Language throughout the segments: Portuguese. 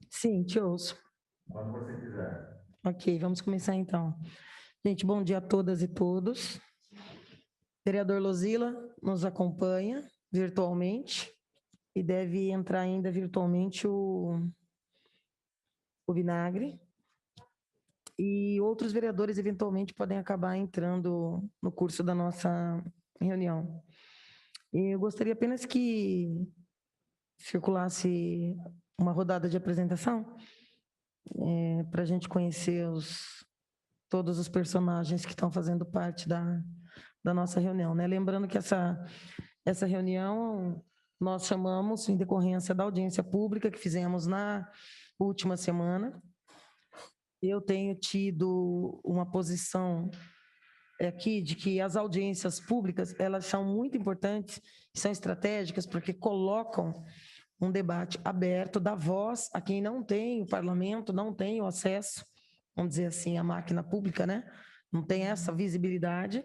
Sim, te ouço. Quando você quiser. Ok, vamos começar então. Gente, bom dia a todas e todos. Vereador Lozila nos acompanha virtualmente e deve entrar ainda virtualmente o Vinagre. E outros vereadores eventualmente podem acabar entrando no curso da nossa reunião. E eu gostaria apenas que circulasse uma rodada de apresentação para a gente conhecer todos os personagens que estão fazendo parte da nossa reunião, né? Lembrando que essa reunião nós chamamos em decorrência da audiência pública que fizemos na última semana. Eu tenho tido uma posição aqui de que as audiências públicas, elas são muito importantes, são estratégicas, porque colocam um debate aberto, dá voz a quem não tem o parlamento, não tem o acesso, vamos dizer assim, à máquina pública, né? Não tem essa visibilidade,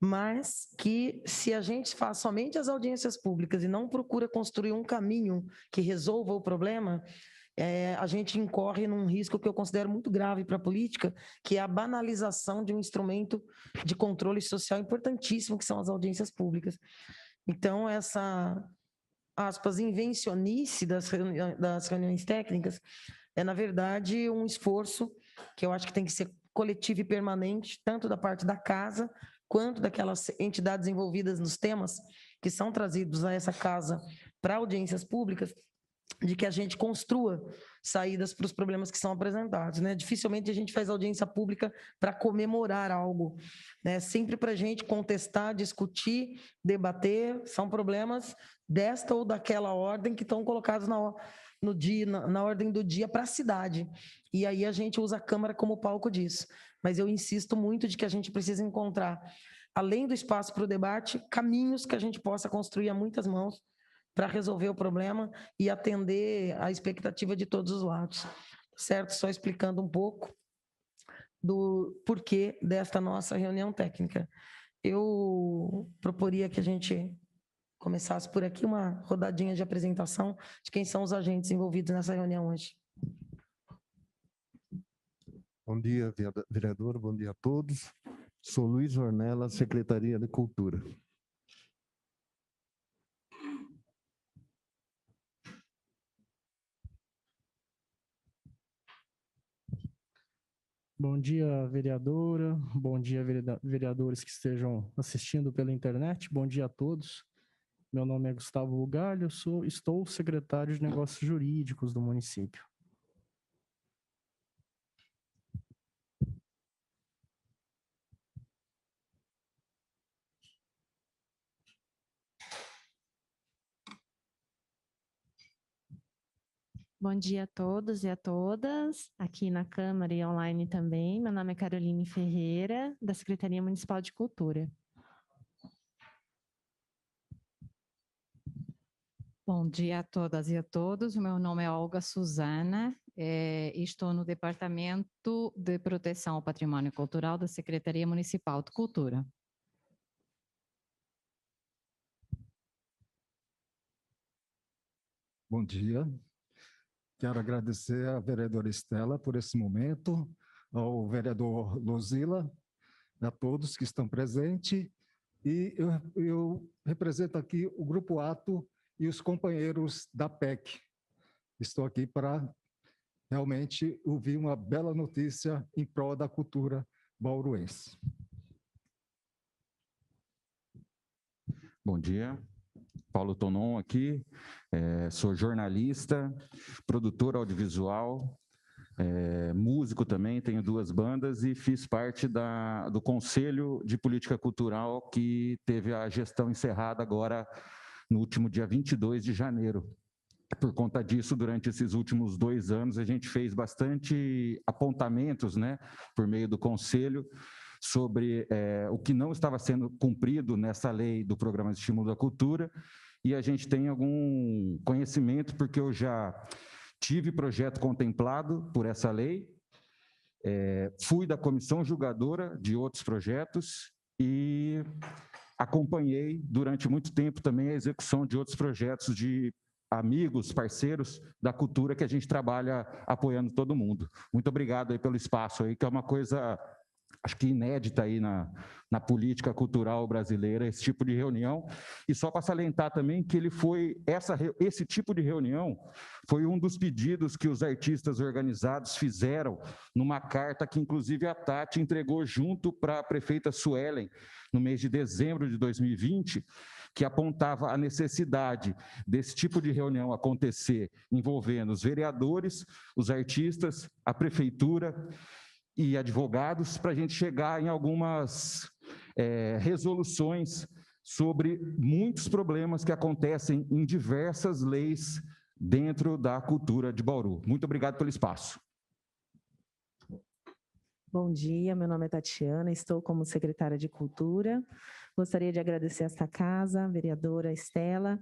mas que se a gente faz somente as audiências públicas e não procura construir um caminho que resolva o problema, a gente incorre num risco que eu considero muito grave para a política, que é a banalização de um instrumento de controle social importantíssimo, que são as audiências públicas. Então, essa, aspas, invencionice das reuniões técnicas é, na verdade, um esforço que eu acho que tem que ser coletivo e permanente, tanto da parte da casa, quanto daquelas entidades envolvidas nos temas que são trazidos a essa casa para audiências públicas, de que a gente construa saídas para os problemas que são apresentados, né? Dificilmente a gente faz audiência pública para comemorar algo, né? Sempre para a gente contestar, discutir, debater, são problemas desta ou daquela ordem que estão colocados na ordem do dia para a cidade. E aí a gente usa a Câmara como palco disso. Mas eu insisto muito de que a gente precisa encontrar, além do espaço para o debate, caminhos que a gente possa construir a muitas mãos para resolver o problema e atender à expectativa de todos os lados, certo? Só explicando um pouco do porquê desta nossa reunião técnica. Eu proporia que a gente começasse por aqui uma rodadinha de apresentação de quem são os agentes envolvidos nessa reunião hoje. Bom dia, vereador, bom dia a todos. Sou Luiz Ornella, Secretaria de Cultura. Bom dia, vereadora. Bom dia, vereadores que estejam assistindo pela internet. Bom dia a todos. Meu nome é Gustavo Bugalho, estou secretário de Negócios Jurídicos do município. Bom dia a todos e a todas, aqui na Câmara e online também. Meu nome é Caroline Ferreira, da Secretaria Municipal de Cultura. Bom dia a todas e a todos. Meu nome é Olga Suzana, estou no Departamento de Proteção ao Patrimônio Cultural da Secretaria Municipal de Cultura. Bom dia. Quero agradecer à vereadora Estela por esse momento, ao vereador Lozila, a todos que estão presentes, e eu represento aqui o Grupo Ato e os companheiros da PEC. Estou aqui para realmente ouvir uma bela notícia em prol da cultura bauruense. Bom dia. Paulo Tonon aqui, sou jornalista, produtor audiovisual, músico também, tenho 2 bandas e fiz parte do Conselho de Política Cultural que teve a gestão encerrada agora no último dia 22 de janeiro. Por conta disso, durante esses últimos 2 anos, a gente fez bastante apontamentos, né, por meio do Conselho, sobre o que não estava sendo cumprido nessa lei do Programa de Estímulo da Cultura, e a gente tem algum conhecimento, porque eu já tive projeto contemplado por essa lei, fui da comissão julgadora de outros projetos e acompanhei durante muito tempo também a execução de outros projetos de amigos, parceiros da cultura que a gente trabalha apoiando todo mundo. Muito obrigado aí pelo espaço aí, que é uma coisa, acho que inédita aí na política cultural brasileira, esse tipo de reunião. E só para salientar também que esse tipo de reunião foi um dos pedidos que os artistas organizados fizeram numa carta que, inclusive, a Tati entregou junto para a prefeita Suelen, no mês de dezembro de 2020, que apontava a necessidade desse tipo de reunião acontecer envolvendo os vereadores, os artistas, a prefeitura e advogados, para a gente chegar em algumas resoluções sobre muitos problemas que acontecem em diversas leis dentro da cultura de Bauru. Muito obrigado pelo espaço. Bom dia, meu nome é Tatiana, estou como secretária de Cultura. Gostaria de agradecer esta casa, a vereadora Estela.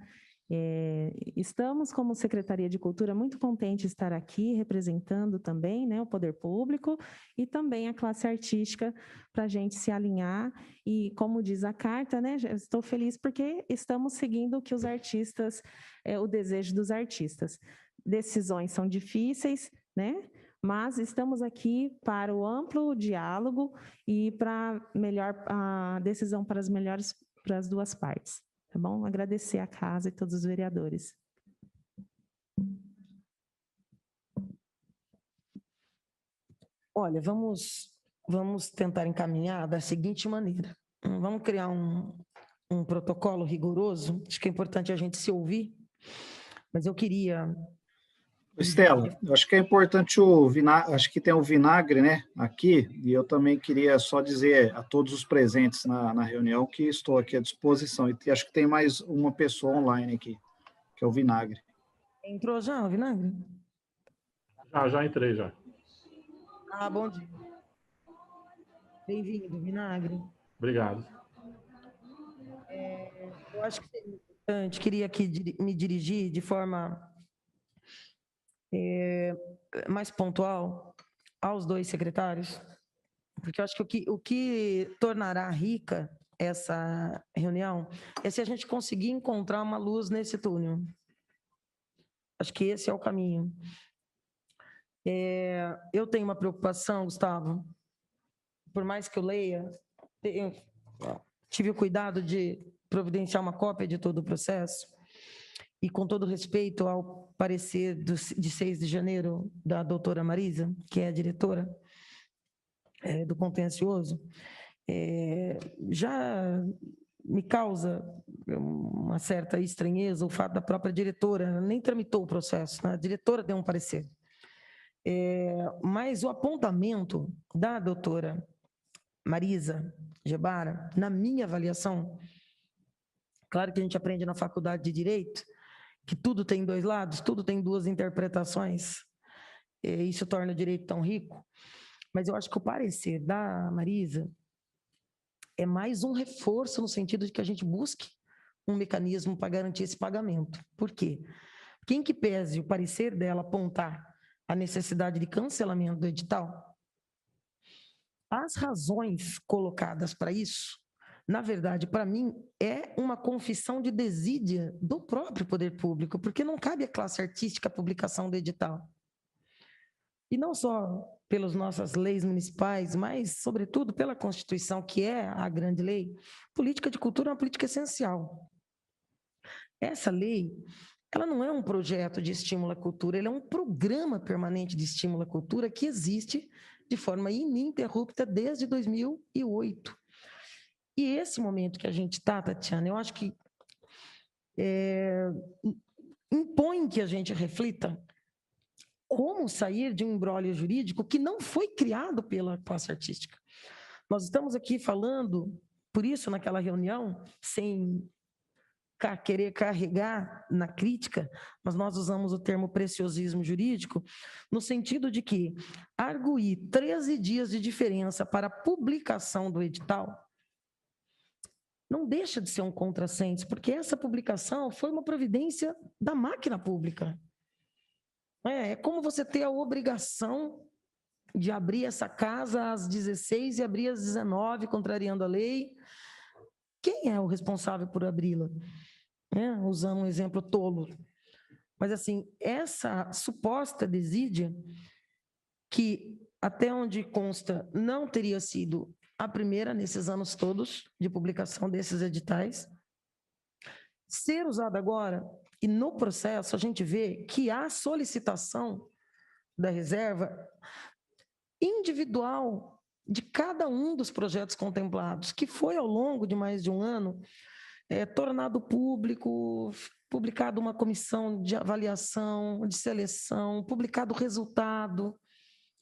Estamos, como Secretaria de Cultura, muito contentes de estar aqui representando também, né, o poder público e também a classe artística para a gente se alinhar. E, como diz a carta, né, estou feliz porque estamos seguindo o que os artistas, o desejo dos artistas. Decisões são difíceis, né? Mas estamos aqui para o amplo diálogo e para a decisão para as duas partes. Tá bom? Agradecer a casa e todos os vereadores. Olha, vamos tentar encaminhar da seguinte maneira. Vamos criar um protocolo rigoroso. Acho que é importante a gente se ouvir, mas eu queria... Estela, eu acho que é importante acho que tem o vinagre, né, aqui, e eu também queria só dizer a todos os presentes na reunião que estou aqui à disposição, e acho que tem mais uma pessoa online aqui, que é o vinagre. Entrou já o vinagre? Já entrei, já. Ah, bom dia. Bem-vindo, vinagre. Obrigado. Eu acho que seria importante, queria aqui me dirigir de forma mais pontual aos dois secretários, porque eu acho que o que tornará rica essa reunião é se a gente conseguir encontrar uma luz nesse túnel. Acho que esse é o caminho. Eu tenho uma preocupação, Gustavo, por mais que eu leia, tive o cuidado de providenciar uma cópia de todo o processo, e com todo respeito ao parecer de 6 de janeiro da doutora Marisa, que é a diretora do contencioso, já me causa uma certa estranheza o fato da própria diretora, nem tramitou o processo, né? A diretora deu um parecer. Mas o apontamento da doutora Marisa Gebara, na minha avaliação, claro que a gente aprende na faculdade de Direito, que tudo tem dois lados, tudo tem duas interpretações, e isso torna o direito tão rico, mas eu acho que o parecer da Marisa é mais um reforço no sentido de que a gente busque um mecanismo para garantir esse pagamento. Por quê? Quem que pese o parecer dela apontar a necessidade de cancelamento do edital, as razões colocadas para isso, na verdade, para mim, é uma confissão de desídia do próprio poder público, porque não cabe à classe artística a publicação do edital. E não só pelas nossas leis municipais, mas, sobretudo, pela Constituição, que é a grande lei. Política de cultura é uma política essencial. Essa lei, ela não é um projeto de estímulo à cultura, ela é um programa permanente de estímulo à cultura que existe de forma ininterrupta desde 2008. E esse momento que a gente está, Tatiana, eu acho que impõe que a gente reflita como sair de um imbróglio jurídico que não foi criado pela classe artística. Nós estamos aqui falando, por isso, naquela reunião, sem querer carregar na crítica, mas nós usamos o termo preciosismo jurídico, no sentido de que arguir 13 dias de diferença para a publicação do edital não deixa de ser um contrassenso, porque essa publicação foi uma providência da máquina pública. É como você ter a obrigação de abrir essa casa às 16 e abrir às 19, contrariando a lei. Quem é o responsável por abri-la? Usando um exemplo tolo. Mas, assim, essa suposta desídia, que até onde consta não teria sido a primeira nesses anos todos de publicação desses editais, ser usada agora, e no processo a gente vê que há solicitação da reserva individual de cada um dos projetos contemplados, que foi ao longo de mais de um ano tornado público, publicado uma comissão de avaliação, de seleção, publicado o resultado.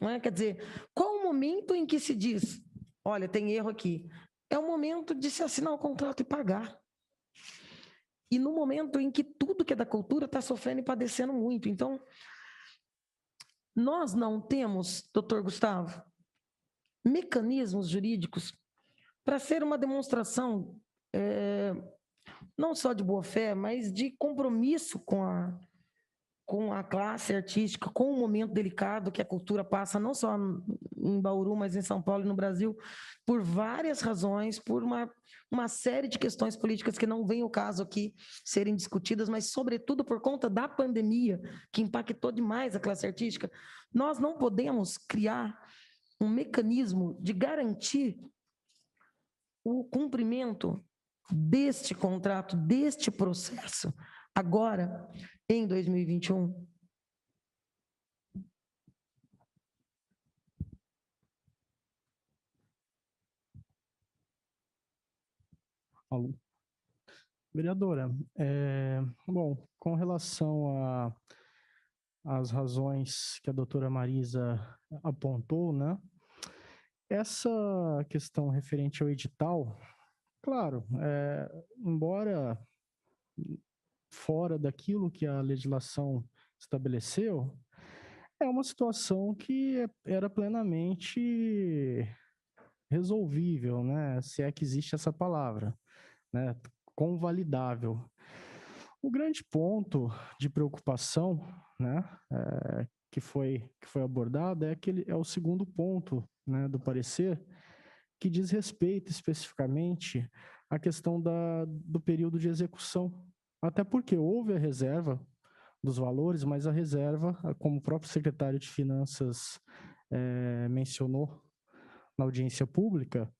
Não é? Quer dizer, qual o momento em que se diz, olha, tem erro aqui? É o momento de se assinar o contrato e pagar. E no momento em que tudo que é da cultura está sofrendo e padecendo muito. Então, nós não temos, doutor Gustavo, mecanismos jurídicos para ser uma demonstração não só de boa-fé, mas de compromisso com a classe artística, com o momento delicado que a cultura passa, não só em Bauru, mas em São Paulo e no Brasil, por várias razões, por uma série de questões políticas que não vem ao caso aqui serem discutidas, mas, sobretudo, por conta da pandemia, que impactou demais a classe artística. Nós não podemos criar um mecanismo de garantir o cumprimento deste contrato, deste processo, agora, em 2021? Alô. Vereadora, bom, com relação às razões que a doutora Marisa apontou, né? Essa questão referente ao edital, claro, embora fora daquilo que a legislação estabeleceu, é uma situação que era plenamente resolvível, né? Se é que existe essa palavra, né? Convalidável. O grande ponto de preocupação, né, que foi abordado é o segundo ponto, né, do parecer, que diz respeito especificamente à questão do período de execução. Até porque houve a reserva dos valores, mas a reserva, como o próprio secretário de Finanças mencionou na audiência pública,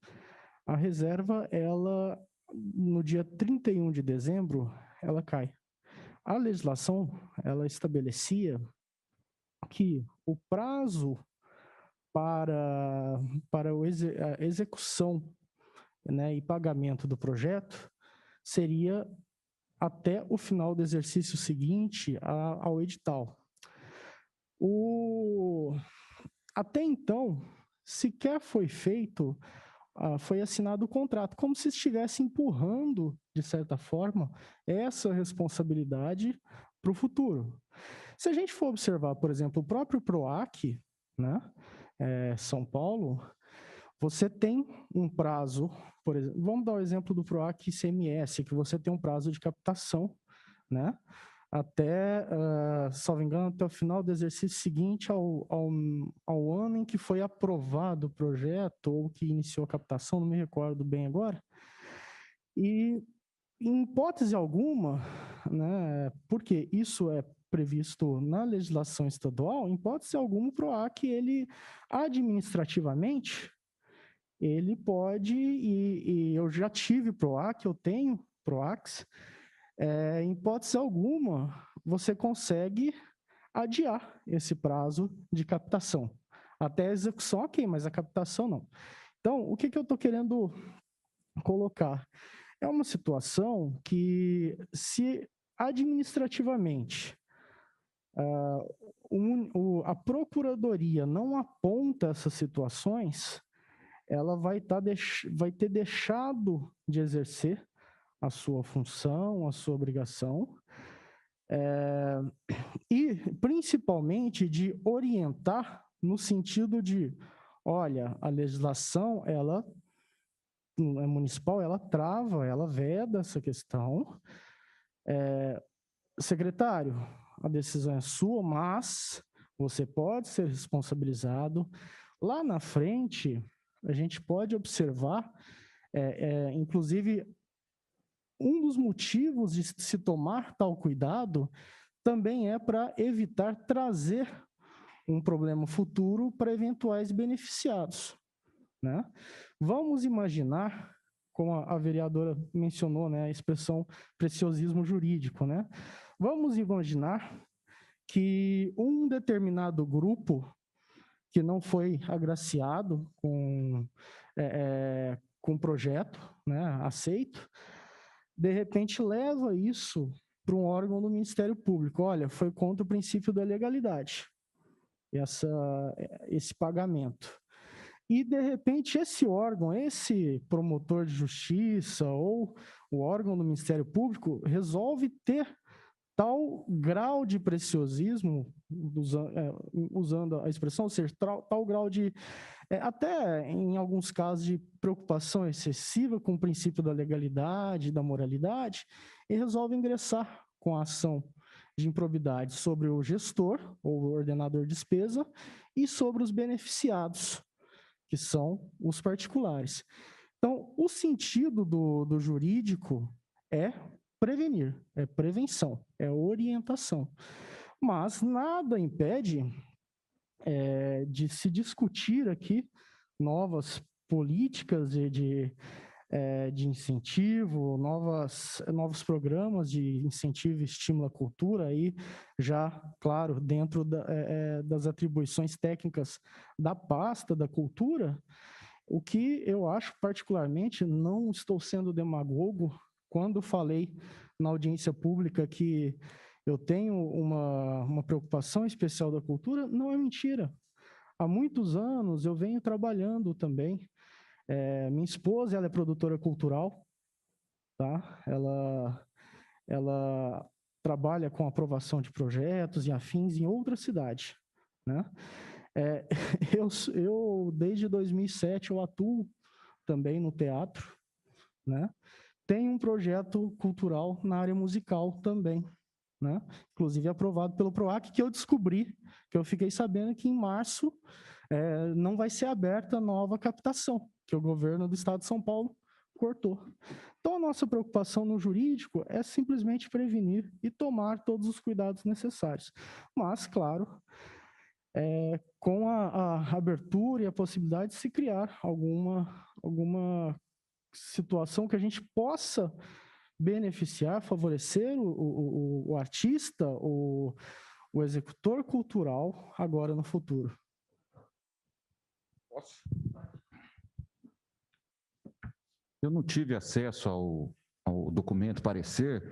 a reserva, ela, no dia 31 de dezembro, ela cai. A legislação, ela estabelecia que o prazo para a execução, né, e pagamento do projeto seria até o final do exercício seguinte ao edital. Até então, sequer foi assinado o contrato, como se estivesse empurrando, de certa forma, essa responsabilidade para o futuro. Se a gente for observar, por exemplo, o próprio PROAC, né, São Paulo, você tem um prazo, por exemplo, vamos dar o exemplo do PROAC ICMS, que você tem um prazo de captação, né, até, salvo engano, até o final do exercício seguinte ao ano em que foi aprovado o projeto ou que iniciou a captação, não me recordo bem agora. E, em hipótese alguma, né, porque isso é previsto na legislação estadual, em hipótese alguma, o PROAC, ele administrativamente, ele pode, e eu já tive PROAC, eu tenho PROACs, em hipótese alguma, você consegue adiar esse prazo de captação. Até a execução, ok, mas a captação não. Então, o que eu estou querendo colocar? É uma situação que, se administrativamente a Procuradoria não aponta essas situações, ela vai ter deixado de exercer a sua função, a sua obrigação, e principalmente de orientar no sentido de, olha, a legislação, ela municipal, ela trava, ela veda essa questão. Secretário, a decisão é sua, mas você pode ser responsabilizado. Lá na frente, a gente pode observar, inclusive, um dos motivos de se tomar tal cuidado também é para evitar trazer um problema futuro para eventuais beneficiados, né? Vamos imaginar, como a vereadora mencionou, né, a expressão preciosismo jurídico, né? Vamos imaginar que um determinado grupo que não foi agraciado com projeto, né, aceito, de repente leva isso para um órgão do Ministério Público. Olha, foi contra o princípio da legalidade esse pagamento. E, de repente, esse órgão, esse promotor de justiça ou o órgão do Ministério Público resolve ter tal grau de preciosismo, usando a expressão, ou seja, tal grau de, até em alguns casos, de preocupação excessiva com o princípio da legalidade, da moralidade, e resolve ingressar com a ação de improbidade sobre o gestor, ou o ordenador de despesa, e sobre os beneficiados, que são os particulares. Então, o sentido do jurídico é prevenir, é prevenção, é orientação. Mas nada impede de se discutir aqui novas políticas de incentivo, novos programas de incentivo e estímulo à cultura, aí já, claro, dentro das atribuições técnicas da pasta da cultura. O que eu acho particularmente, não estou sendo demagogo, quando falei na audiência pública que eu tenho uma preocupação especial da cultura, não é mentira. Há muitos anos eu venho trabalhando também. Minha esposa, ela é produtora cultural, tá? Ela trabalha com aprovação de projetos e afins em outra cidade, né? Eu desde 2007 eu atuo também no teatro, né? Tenho um projeto cultural na área musical também, né? Inclusive aprovado pelo PROAC, que eu descobri, que eu fiquei sabendo que em março não vai ser aberta nova captação, que o governo do estado de São Paulo cortou. Então, a nossa preocupação no jurídico é simplesmente prevenir e tomar todos os cuidados necessários. Mas, claro, com a abertura e a possibilidade de se criar alguma situação que a gente possa beneficiar, favorecer o artista, o executor cultural agora no futuro. Posso? Eu não tive acesso ao documento parecer,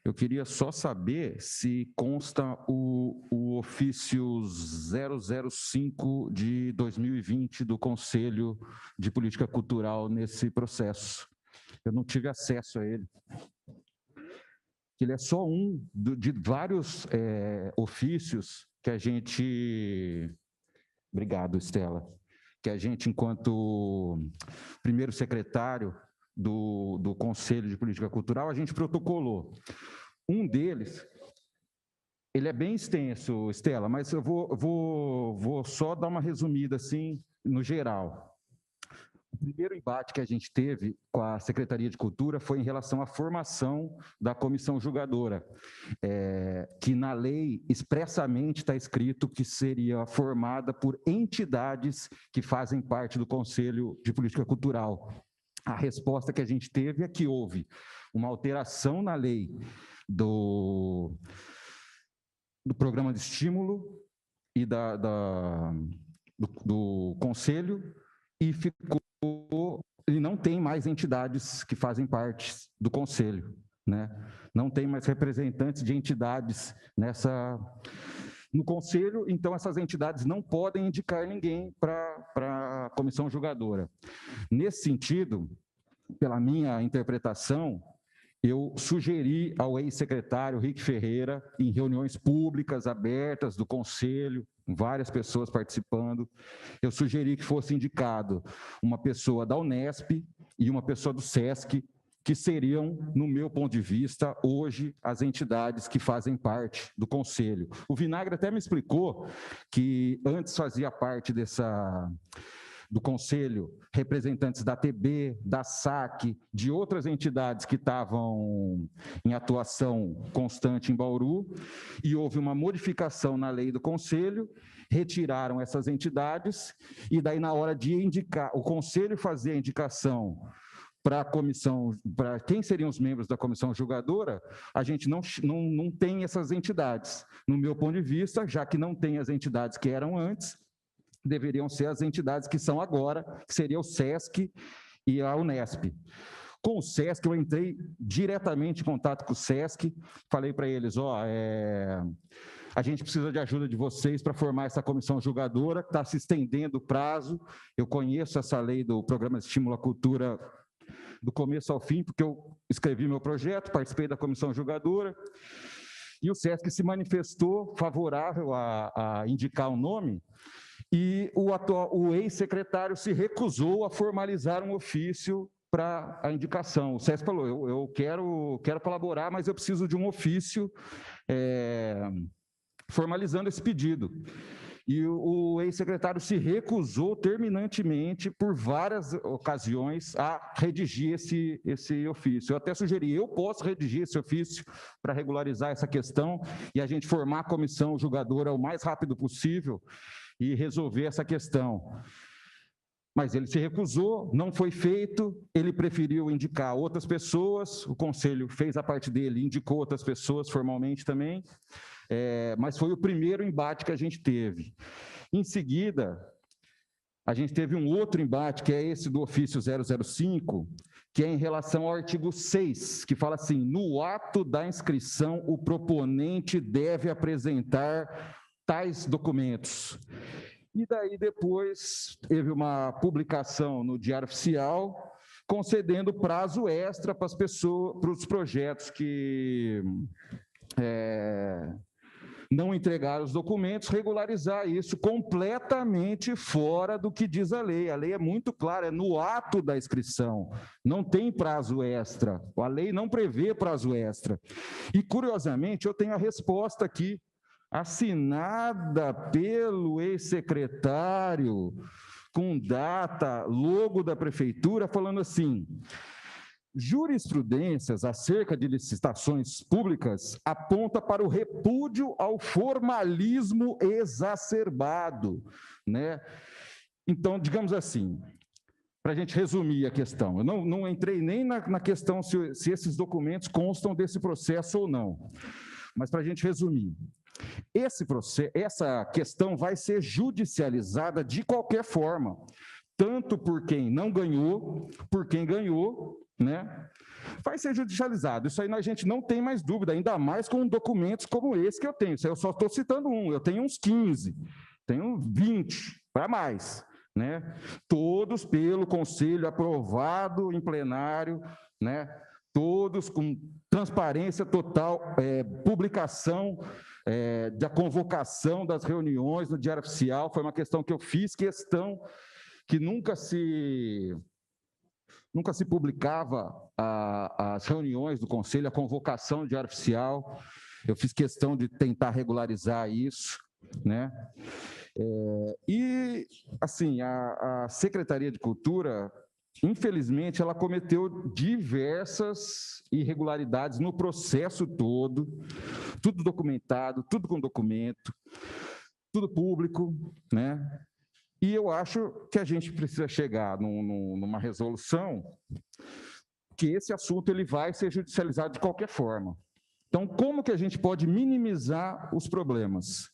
eu queria só saber se consta o ofício 005 de 2020 do Conselho de Política Cultural nesse processo. Eu não tive acesso a ele. Ele é só um de vários ofícios que a gente... Obrigado, Estela. Que a gente, enquanto primeiro secretário do Conselho de Política Cultural, a gente protocolou. Um deles, ele é bem extenso, Estela, mas eu vou só dar uma resumida, assim, no geral. O primeiro embate que a gente teve com a Secretaria de Cultura foi em relação à formação da comissão julgadora, que na lei expressamente está escrito que seria formada por entidades que fazem parte do Conselho de Política Cultural. A resposta que a gente teve é que houve uma alteração na lei do programa de estímulo e do Conselho, e ele não tem mais entidades que fazem parte do Conselho, né? Não tem mais representantes de entidades no Conselho, então essas entidades não podem indicar ninguém para a comissão julgadora. Nesse sentido, pela minha interpretação, eu sugeri ao ex-secretário Rick Ferreira, em reuniões públicas abertas do Conselho, várias pessoas participando, eu sugeri que fosse indicado uma pessoa da Unesp e uma pessoa do SESC, que seriam, no meu ponto de vista, hoje, as entidades que fazem parte do Conselho. O Vinagre até me explicou que antes fazia parte do Conselho representantes da TB, da SAC, de outras entidades que estavam em atuação constante em Bauru, e houve uma modificação na lei do Conselho, retiraram essas entidades, e daí na hora de indicar, o Conselho fazer a indicação para a comissão, para quem seriam os membros da comissão julgadora, a gente não tem essas entidades. No meu ponto de vista, já que não tem as entidades que eram antes, deveriam ser as entidades que são agora, que seria o SESC e a Unesp. Com o SESC, eu entrei diretamente em contato com o SESC, falei para eles, a gente precisa de ajuda de vocês para formar essa comissão julgadora, que está se estendendo o prazo, eu conheço essa lei do Programa de Estímulo à Cultura do começo ao fim, porque eu escrevi meu projeto, participei da comissão julgadora, e o SESC se manifestou favorável a indicar o nome, e o ex-secretário se recusou a formalizar um ofício para a indicação. O SESC falou, eu quero colaborar, mas eu preciso de um ofício formalizando esse pedido. E o ex-secretário se recusou terminantemente, por várias ocasiões, a redigir esse ofício. Eu até sugeri, eu posso redigir esse ofício para regularizar essa questão e a gente formar a comissão julgadora o mais rápido possível e resolver essa questão. Mas ele se recusou, não foi feito, ele preferiu indicar outras pessoas, o Conselho fez a parte dele, indicou outras pessoas formalmente também, mas foi o primeiro embate que a gente teve. Em seguida, a gente teve um outro embate, que é esse do ofício 005, que é em relação ao artigo 6, que fala assim, no ato da inscrição, o proponente deve apresentar tais documentos. E daí depois teve uma publicação no Diário Oficial, concedendo prazo extra para as pessoas, para os projetos que não entregaram os documentos, regularizar isso completamente fora do que diz a lei. A lei é muito clara, é no ato da inscrição, não tem prazo extra, a lei não prevê prazo extra. E, curiosamente, eu tenho a resposta aqui, assinada pelo ex-secretário, com data, logo da prefeitura, falando assim, jurisprudências acerca de licitações públicas aponta para o repúdio ao formalismo exacerbado, né? Então, digamos assim, para a gente resumir a questão, eu não entrei nem na questão se esses documentos constam desse processo ou não, mas para a gente resumir, essa questão vai ser judicializada de qualquer forma, tanto por quem não ganhou, por quem ganhou, né? Vai ser judicializado. Isso aí a gente não tem mais dúvida, ainda mais com documentos como esse que eu tenho. Isso aí eu só estou citando um, eu tenho uns 15, tenho 20 para mais, né? Todos pelo Conselho, aprovado em plenário, né? Todos com transparência total, publicação da convocação das reuniões no Diário Oficial. Foi uma questão que eu fiz questão que nunca se publicava as reuniões do Conselho, a convocação do Diário Oficial. Eu fiz questão de tentar regularizar isso, né? E, assim, a Secretaria de Cultura, infelizmente, ela cometeu diversas irregularidades no processo todo, tudo documentado, tudo com documento, tudo público, né? E eu acho que a gente precisa chegar numa resolução que esse assunto ele vai ser judicializado de qualquer forma. Então, como que a gente pode minimizar os problemas?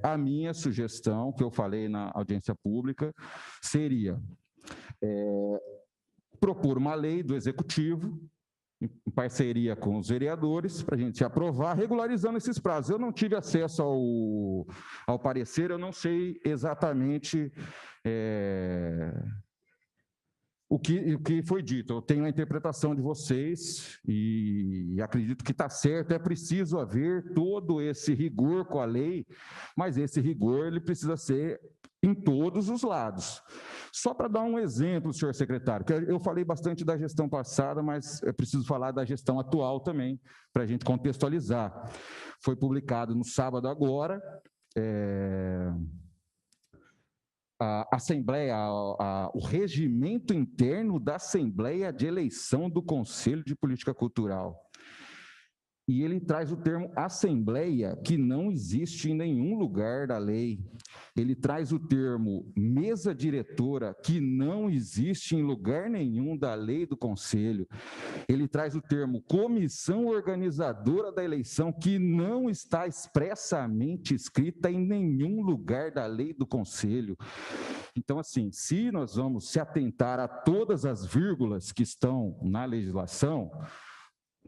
A minha sugestão, que eu falei na audiência pública, seria propor uma lei do Executivo, em parceria com os vereadores, para a gente aprovar, regularizando esses prazos. Eu não tive acesso ao parecer, eu não sei exatamente o que foi dito. Eu tenho a interpretação de vocês e acredito que está certo, é preciso haver todo esse rigor com a lei, mas esse rigor ele precisa ser em todos os lados. Só para dar um exemplo, senhor secretário, que eu falei bastante da gestão passada, mas é preciso falar da gestão atual também, para a gente contextualizar. Foi publicado no sábado agora, a Assembleia, o regimento interno da Assembleia de Eleição do Conselho de Política Cultural. E ele traz o termo assembleia, que não existe em nenhum lugar da lei. Ele traz o termo mesa diretora, que não existe em lugar nenhum da lei do conselho. Ele traz o termo comissão organizadora da eleição, que não está expressamente escrita em nenhum lugar da lei do conselho. Então, assim, se nós vamos se atentar a todas as vírgulas que estão na legislação,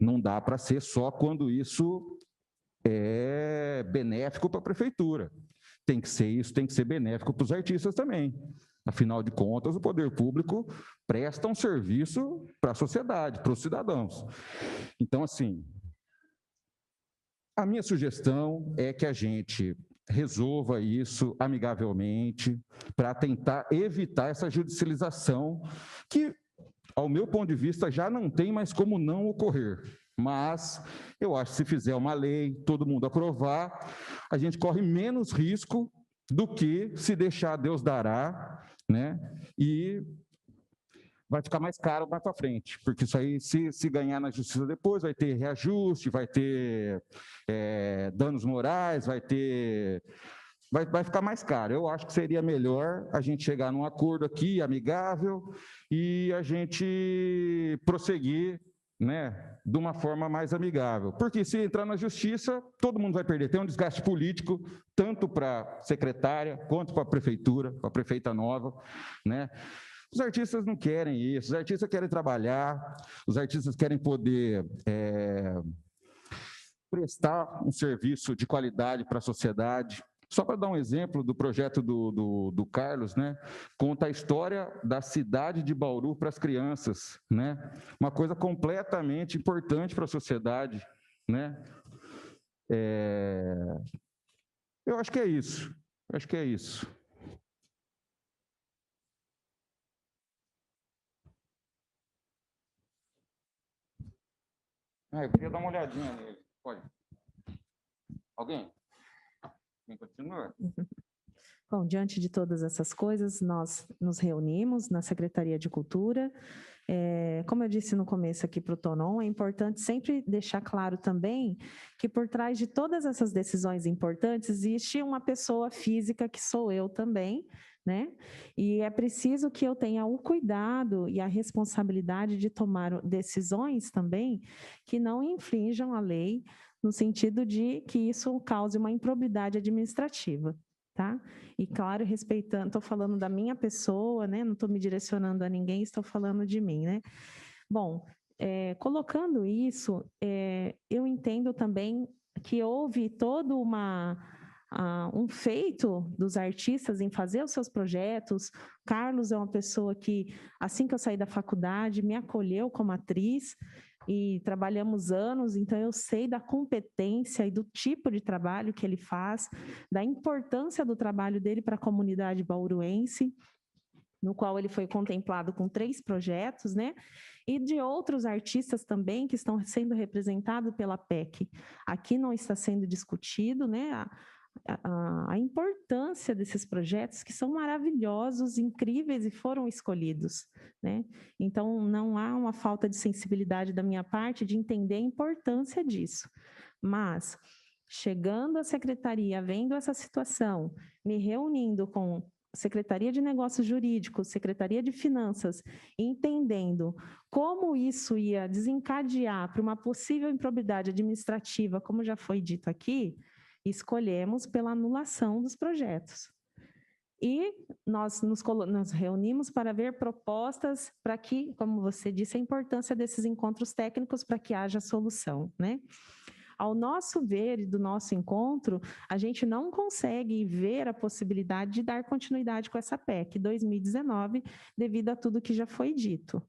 não dá para ser só quando isso é benéfico para a prefeitura. Tem que ser isso, tem que ser benéfico para os artistas também. Afinal de contas, o poder público presta um serviço para a sociedade, para os cidadãos. Então, assim, a minha sugestão é que a gente resolva isso amigavelmente para tentar evitar essa judicialização que, ao meu ponto de vista, já não tem mais como não ocorrer. Mas eu acho que se fizer uma lei, todo mundo aprovar, a gente corre menos risco do que se deixar Deus dará, né? E vai ficar mais caro mais para frente, porque isso aí, se ganhar na justiça depois, vai ter reajuste, vai ter danos morais, vai ficar mais caro. Eu acho que seria melhor a gente chegar num acordo aqui, amigável, e a gente prosseguir, né, de uma forma mais amigável. Porque se entrar na justiça, todo mundo vai perder. Tem um desgaste político, tanto para a secretária, quanto para a prefeitura, para a prefeita nova, né? Os artistas não querem isso, os artistas querem trabalhar, os artistas querem poder prestar um serviço de qualidade para a sociedade. Só para dar um exemplo do projeto do Carlos, né? Conta a história da cidade de Bauru para as crianças, né? Uma coisa completamente importante para a sociedade, né? Eu acho que é isso. Eu queria dar uma olhadinha nele. Pode. Alguém? Quem continua? Bom, diante de todas essas coisas, nós nos reunimos na Secretaria de Cultura. Como eu disse no começo aqui para o Tonon, é importante sempre deixar claro também que por trás de todas essas decisões importantes existe uma pessoa física que sou eu também, né? E é preciso que eu tenha o cuidado e a responsabilidade de tomar decisões também que não infringam a lei, no sentido de que isso cause uma improbidade administrativa. Tá? E claro, respeitando, estou falando da minha pessoa, né? Não estou me direcionando a ninguém, estou falando de mim, né? Bom, colocando isso, eu entendo também que houve todo um feito dos artistas em fazer os seus projetos. Carlos é uma pessoa que, assim que eu saí da faculdade, me acolheu como atriz, e trabalhamos anos, então eu sei da competência e do tipo de trabalho que ele faz, da importância do trabalho dele para a comunidade bauruense, no qual ele foi contemplado com 3 projetos, né? E de outros artistas também que estão sendo representados pela PEC. Aqui não está sendo discutido, né? A importância desses projetos que são maravilhosos, incríveis e foram escolhidos, né? Então, não há uma falta de sensibilidade da minha parte de entender a importância disso. Mas, chegando à secretaria, vendo essa situação, me reunindo com Secretaria de Negócios Jurídicos, Secretaria de Finanças, entendendo como isso ia desencadear para uma possível improbidade administrativa, como já foi dito aqui, escolhemos pela anulação dos projetos. E nós nos reunimos para ver propostas para que, como você disse, a importância desses encontros técnicos para que haja solução, né? Ao nosso ver e do nosso encontro, a gente não consegue ver a possibilidade de dar continuidade com essa PEC 2019, devido a tudo que já foi dito.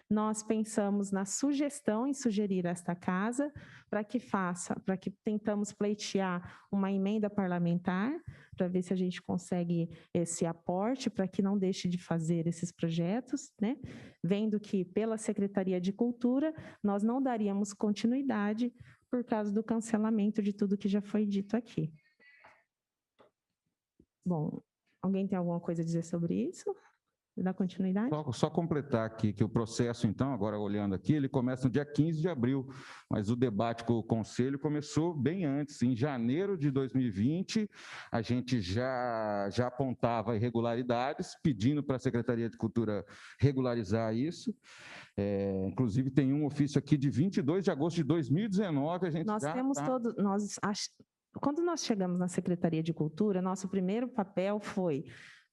Nós pensamos na sugestão em sugerir esta casa para que tentamos pleitear uma emenda parlamentar para ver se a gente consegue esse aporte para que não deixe de fazer esses projetos, né? Vendo que pela Secretaria de Cultura nós não daríamos continuidade por causa do cancelamento de tudo que já foi dito aqui. Bom, alguém tem alguma coisa a dizer sobre isso? dar continuidade? Só completar aqui que o processo, então, agora olhando aqui, ele começa no dia 15 de abril, mas o debate com o Conselho começou bem antes. Em janeiro de 2020, a gente já apontava irregularidades, pedindo para a Secretaria de Cultura regularizar isso. Inclusive, tem um ofício aqui de 22 de agosto de 2019, a gente Nós já temos todo... Quando nós chegamos na Secretaria de Cultura, nosso primeiro papel foi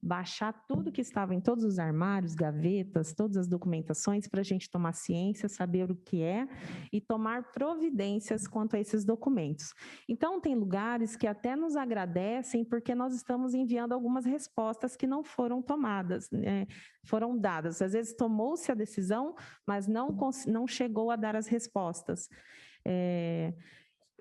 baixar tudo que estava em todos os armários, gavetas, todas as documentações, para a gente tomar ciência, saber o que é e tomar providências quanto a esses documentos. Então, tem lugares que até nos agradecem, porque nós estamos enviando algumas respostas que não foram tomadas, foram dadas. Às vezes, tomou-se a decisão, mas não chegou a dar as respostas.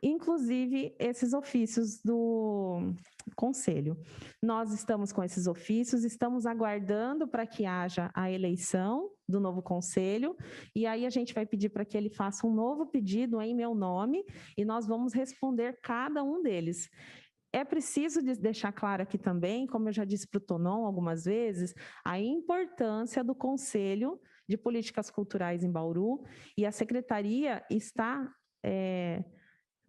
Inclusive esses ofícios do Conselho. Nós estamos com esses ofícios, estamos aguardando para que haja a eleição do novo Conselho, e aí a gente vai pedir para que ele faça um novo pedido em meu nome, e nós vamos responder cada um deles. É preciso deixar claro aqui também, como eu já disse para o Tonon algumas vezes, a importância do Conselho de Políticas Culturais em Bauru, e a Secretaria está...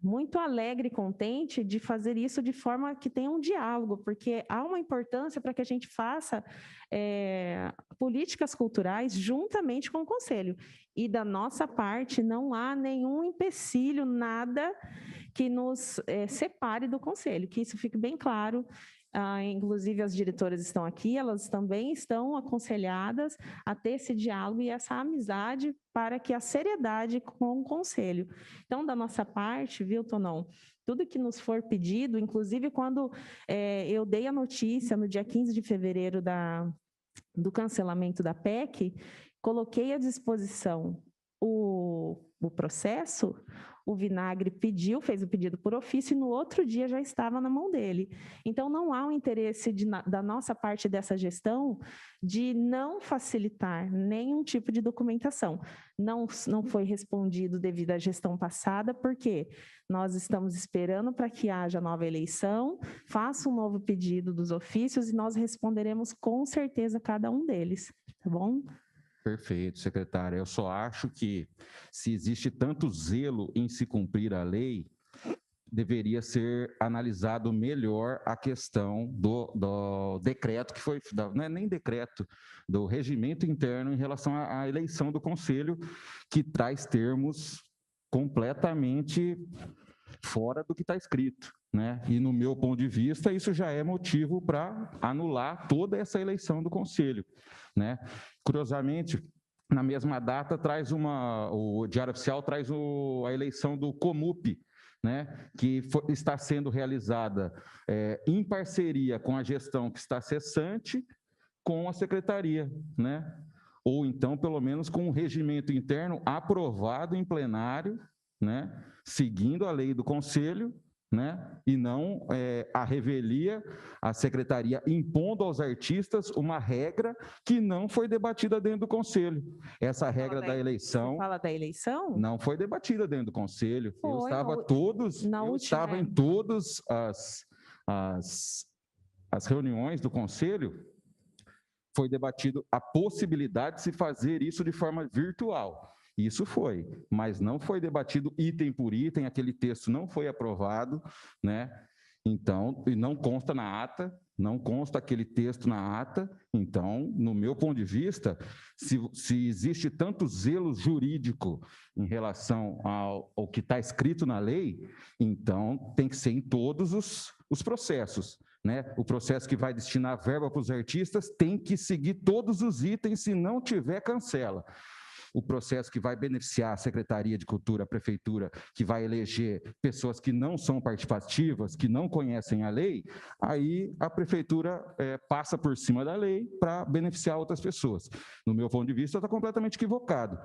muito alegre e contente de fazer isso de forma que tenha um diálogo, porque há uma importância para que a gente faça políticas culturais juntamente com o Conselho. E da nossa parte não há nenhum empecilho, nada que nos separe do Conselho, que isso fique bem claro. Inclusive as diretoras estão aqui, elas também estão aconselhadas a ter esse diálogo e essa amizade para que a seriedade com o Conselho. Então, da nossa parte, viu, Tonon? Tudo que nos for pedido, inclusive quando eu dei a notícia no dia 15 de fevereiro do cancelamento da PEC, coloquei à disposição o processo. O Vinagre fez o pedido por ofício e no outro dia já estava na mão dele. Então, não há um interesse da nossa parte dessa gestão de não facilitar nenhum tipo de documentação. Não foi respondido devido à gestão passada, porque nós estamos esperando para que haja nova eleição, faça um novo pedido dos ofícios e nós responderemos com certeza cada um deles, tá bom? Perfeito, secretária. Eu só acho que, se existe tanto zelo em se cumprir a lei, deveria ser analisado melhor a questão do decreto que foi, não é nem decreto, do regimento interno em relação à eleição do Conselho, que traz termos completamente fora do que está escrito, né? E, no meu ponto de vista, isso já é motivo para anular toda essa eleição do Conselho, né? Curiosamente, na mesma data, o Diário Oficial traz a eleição do Comup, né? Que está sendo realizada em parceria com a gestão que está cessante com a Secretaria, né? Ou então, pelo menos, com um regimento interno aprovado em plenário, né? Seguindo a lei do Conselho, né? E não a revelia, a Secretaria impondo aos artistas uma regra que não foi debatida dentro do Conselho. Essa regra da eleição... Você fala da eleição? Não foi debatida dentro do Conselho. Eu estava em todas as reuniões do Conselho, foi debatido a possibilidade de se fazer isso de forma virtual. Isso foi, mas não foi debatido item por item, aquele texto não foi aprovado, né? Então, e não consta na ata, não consta aquele texto na ata. Então, no meu ponto de vista, se existe tanto zelo jurídico em relação ao que está escrito na lei, então tem que ser em todos os processos, né? O processo que vai destinar verba para os artistas tem que seguir todos os itens, se não tiver, cancela. O processo que vai beneficiar a Secretaria de Cultura, a Prefeitura, que vai eleger pessoas que não são participativas, que não conhecem a lei, aí a Prefeitura passa por cima da lei para beneficiar outras pessoas. No meu ponto de vista, está completamente equivocado.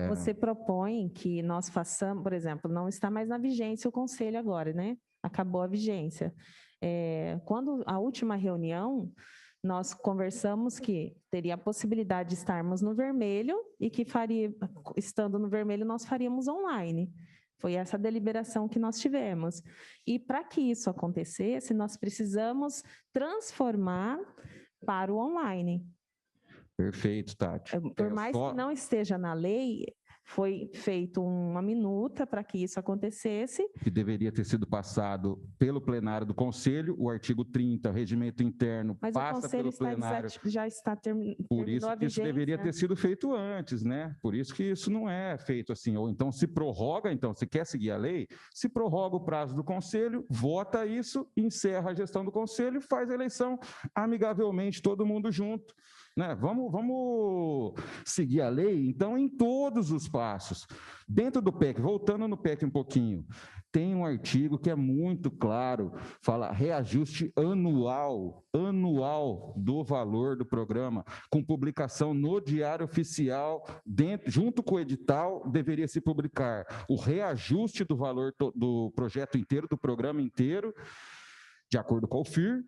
Você propõe que nós façamos, por exemplo, não está mais na vigência o Conselho agora, né? Acabou a vigência. Quando a última reunião, nós conversamos que teria a possibilidade de estarmos no vermelho e que estando no vermelho, nós faríamos online. Foi essa a deliberação que nós tivemos. E para que isso acontecesse, nós precisamos transformar para o online. Perfeito, Tati. Por mais que não esteja na lei, foi feita uma minuta para que isso acontecesse. Que deveria ter sido passado pelo plenário do Conselho, o artigo 30, regimento interno, Mas passa o Conselho pelo plenário. já está terminando. Por isso que isso deveria ter sido feito antes, né? Por isso que isso não é feito assim. Ou então se prorroga, então, se quer seguir a lei, se prorroga o prazo do Conselho, vota isso, encerra a gestão do Conselho, faz a eleição amigavelmente, todo mundo junto. Né? Vamos seguir a lei, então, em todos os passos. Dentro do PEC, voltando no PEC um pouquinho, tem um artigo que é muito claro, fala reajuste anual do valor do programa, com publicação no Diário Oficial, junto com o edital, deveria se publicar o reajuste do valor do projeto inteiro, do programa inteiro, de acordo com o FIR,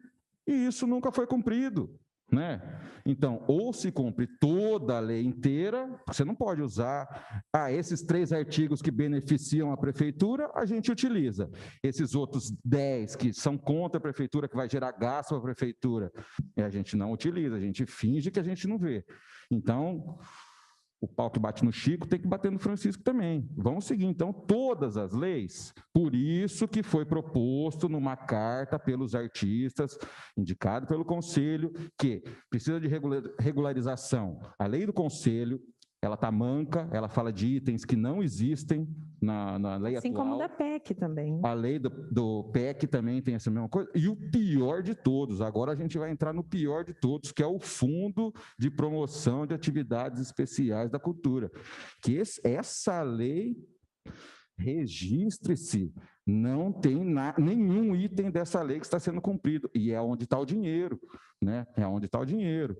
e isso nunca foi cumprido. Né? Então, ou se cumpre toda a lei inteira, você não pode usar, esses 3 artigos que beneficiam a prefeitura, a gente utiliza. Esses outros 10 que são contra a prefeitura, que vai gerar gasto para a prefeitura, a gente não utiliza, a gente finge que a gente não vê. Então, o pau que bate no Chico tem que bater no Francisco também. Vamos seguir, então, todas as leis. Por isso que foi proposto numa carta pelos artistas, indicado pelo Conselho, que precisa de regularização. A lei do Conselho, ela está manca, ela fala de itens que não existem na lei assim atual. Assim como da PEC também. A lei do PEC também tem essa mesma coisa. E o pior de todos, agora a gente vai entrar no pior de todos, que é o Fundo de Promoção de Atividades Especiais da Cultura. Que essa lei, registre-se, não tem nenhum item dessa lei que está sendo cumprido. E é onde está o dinheiro, né? É onde está o dinheiro.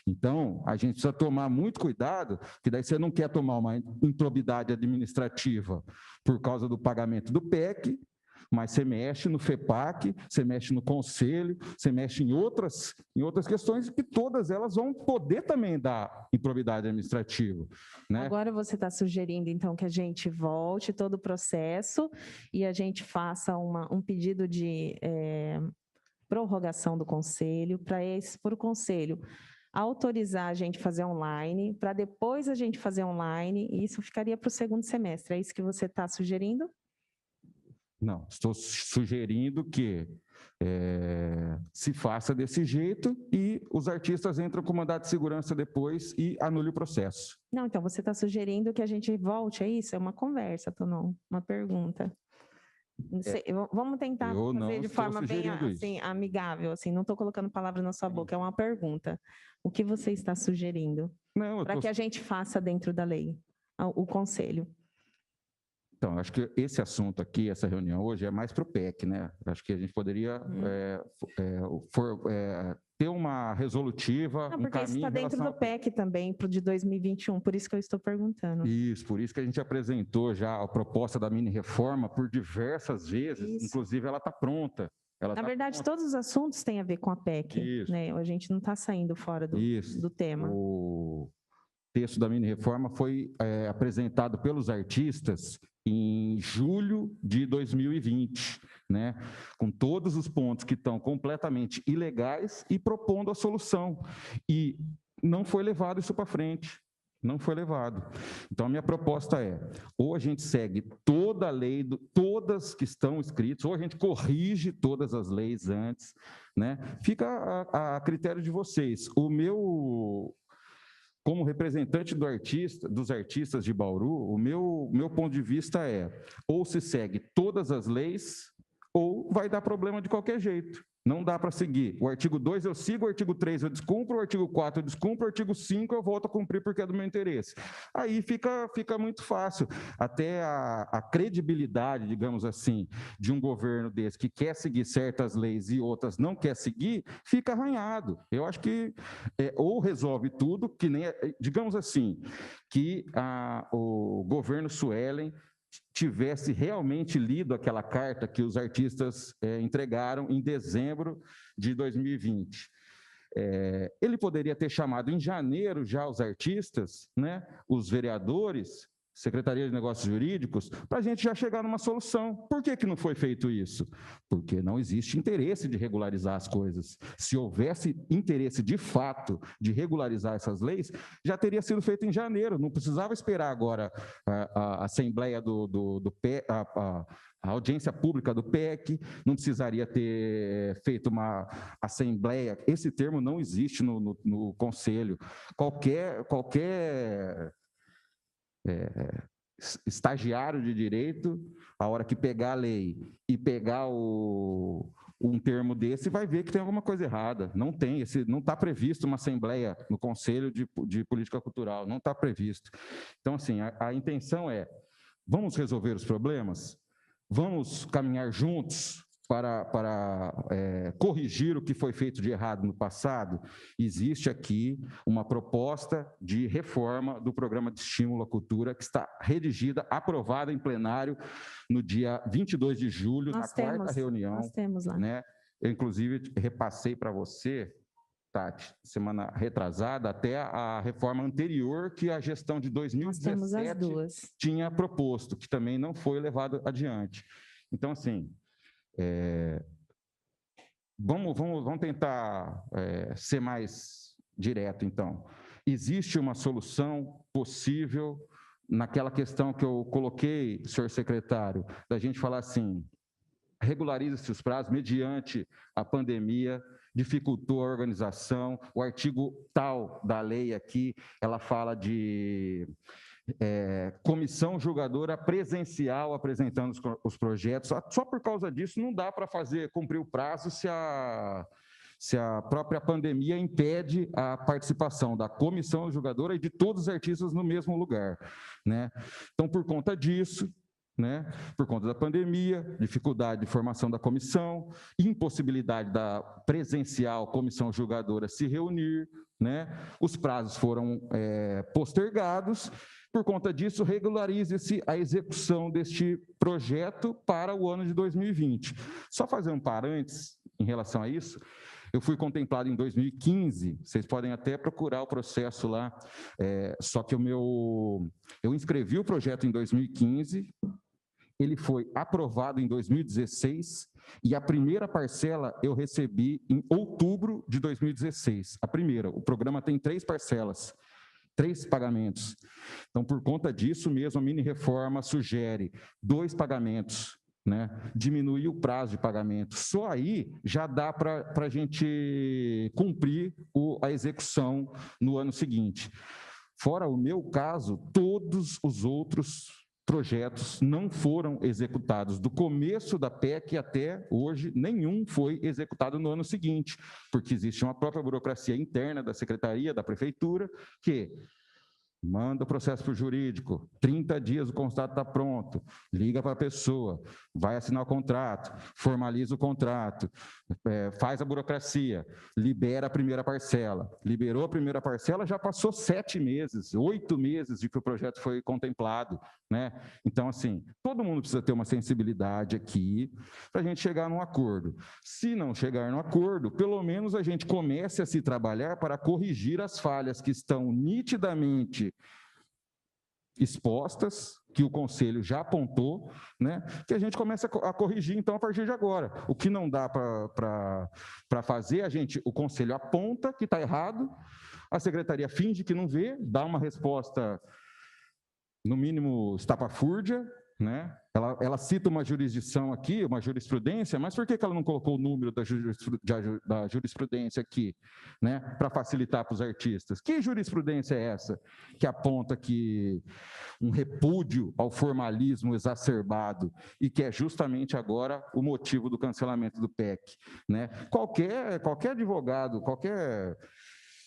Então, a gente precisa tomar muito cuidado, que daí você não quer tomar uma improbidade administrativa por causa do pagamento do PEC, mas você mexe no FEPAC, você mexe no Conselho, você mexe em outras questões, que todas elas vão poder também dar improbidade administrativa. Né? Agora você está sugerindo, então, que a gente volte todo o processo e a gente faça um pedido de prorrogação do Conselho, para o Conselho autorizar a gente fazer online, para depois a gente fazer online, e isso ficaria para o segundo semestre. É isso que você está sugerindo? Não, estou sugerindo que se faça desse jeito e os artistas entram com mandado de segurança depois e anule o processo. Não, então você está sugerindo que a gente volte, é isso? É uma conversa, Tonon, uma pergunta. Vamos tentar fazer de forma bem assim, amigável, assim, não estou colocando palavras na sua boca, é uma pergunta. O que você está sugerindo para que a gente faça dentro da lei, o Conselho? Então, acho que esse assunto aqui, essa reunião hoje, é mais para o PEC, né? Acho que a gente poderia ter uma resolutiva, não, porque isso está dentro do PEC também, de 2021, por isso que eu estou perguntando. Isso, por isso que a gente apresentou já a proposta da mini-reforma por diversas vezes, inclusive ela está pronta. Na verdade, todos os assuntos têm a ver com a PEC, né? A gente não está saindo fora do tema. O texto da mini-reforma foi apresentado pelos artistas em julho de 2020, né? Com todos os pontos que estão completamente ilegais e propondo a solução. E não foi levado isso para frente. Não foi levado. Então, a minha proposta é, ou a gente segue toda a lei, todas que estão escritas, ou a gente corrige todas as leis antes, né? Fica a critério de vocês. Como representante dos artistas de Bauru, o meu ponto de vista é, ou se segue todas as leis, ou vai dar problema de qualquer jeito. Não dá para seguir. O artigo 2 eu sigo, o artigo 3 eu descumpro, o artigo 4 eu descumpro, o artigo 5 eu volto a cumprir porque é do meu interesse. Aí fica muito fácil. Até a credibilidade, digamos assim, de um governo desse que quer seguir certas leis e outras não quer seguir, fica arranhado. Eu acho que ou resolve tudo, que nem, digamos assim, que o governo Suelen tivesse realmente lido aquela carta que os artistas entregaram em dezembro de 2020. Ele poderia ter chamado em janeiro já os artistas, né, os vereadores, Secretaria de Negócios Jurídicos, para a gente já chegar numa solução. Por que não foi feito isso? Porque não existe interesse de regularizar as coisas. Se houvesse interesse de fato de regularizar essas leis, já teria sido feito em janeiro, não precisava esperar agora a Assembleia do PEC, a audiência pública do PEC, não precisaria ter feito uma assembleia. Esse termo não existe no Conselho. Qualquer estagiário de direito, a hora que pegar a lei e pegar um termo desse, vai ver que tem alguma coisa errada. Não tem, não está previsto uma assembleia no Conselho de Política Cultural, não está previsto. Então, assim, a intenção é, vamos resolver os problemas? Vamos caminhar juntos para corrigir o que foi feito de errado no passado? Existe aqui uma proposta de reforma do Programa de Estímulo à Cultura, que está redigida, aprovada em plenário no dia 22 de julho, na quarta reunião. Nós temos lá. Né? Eu, inclusive, repassei para você, Tati, semana retrasada, até a reforma anterior que a gestão de 2017 tinha proposto, que também não foi levado adiante. Então, assim, vamos tentar ser mais direto, então. Existe uma solução possível naquela questão que eu coloquei, senhor secretário, da gente falar assim, regulariza-se os prazos mediante a pandemia, dificultou a organização, o artigo tal da lei aqui, ela fala de comissão julgadora presencial apresentando os projetos. Só por causa disso não dá para cumprir o prazo se a própria pandemia impede a participação da comissão julgadora e de todos os artistas no mesmo lugar, né? Então, por conta disso, né, por conta da pandemia, dificuldade de formação da comissão, impossibilidade da presencial comissão julgadora se reunir, né, os prazos foram postergados. Por conta disso, regularize-se a execução deste projeto para o ano de 2020. Só fazer um parênteses em relação a isso, eu fui contemplado em 2015, vocês podem até procurar o processo lá, só que eu inscrevi o projeto em 2015, ele foi aprovado em 2016 e a primeira parcela eu recebi em outubro de 2016. A primeira, o programa tem 3 parcelas. 3 pagamentos. Então, por conta disso mesmo, a mini-reforma sugere 2 pagamentos, né? Diminuir o prazo de pagamento. Só aí já dá para a gente cumprir a execução no ano seguinte. Fora o meu caso, todos os outros projetos não foram executados. Do começo da PEC até hoje, nenhum foi executado no ano seguinte, porque existe uma própria burocracia interna da Secretaria, da Prefeitura, que manda o processo para o jurídico, 30 dias o constato está pronto, liga para a pessoa, vai assinar o contrato, formaliza o contrato, faz a burocracia, libera a primeira parcela. Liberou a primeira parcela, já passou 7 meses, 8 meses de que o projeto foi contemplado, né? Então, assim, todo mundo precisa ter uma sensibilidade aqui para a gente chegar num acordo. Se não chegar no acordo, pelo menos a gente comece a se trabalhar para corrigir as falhas que estão nitidamente expostas, que o Conselho já apontou, né, que a gente começa a corrigir, então, a partir de agora. O que não dá para fazer, o Conselho aponta que está errado, a Secretaria finge que não vê, dá uma resposta, no mínimo, estapafúrdia, né? Ela cita uma jurisdição aqui, uma jurisprudência, mas por que ela não colocou o número da jurisprudência aqui, né, para facilitar para os artistas? Que jurisprudência é essa que aponta que um repúdio ao formalismo exacerbado e que é justamente agora o motivo do cancelamento do PEC, né? Qualquer advogado,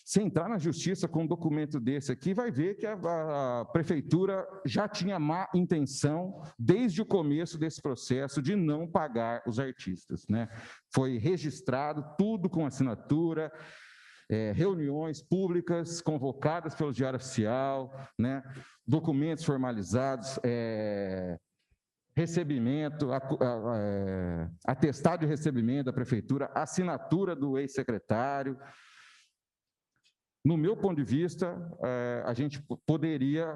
se entrar na justiça com um documento desse aqui, vai ver que a prefeitura já tinha má intenção desde o começo desse processo de não pagar os artistas, né? Foi registrado tudo com assinatura, reuniões públicas convocadas pelo Diário Oficial, né? Documentos formalizados, recebimento, atestado de recebimento da prefeitura, assinatura do ex-secretário. No meu ponto de vista, a gente poderia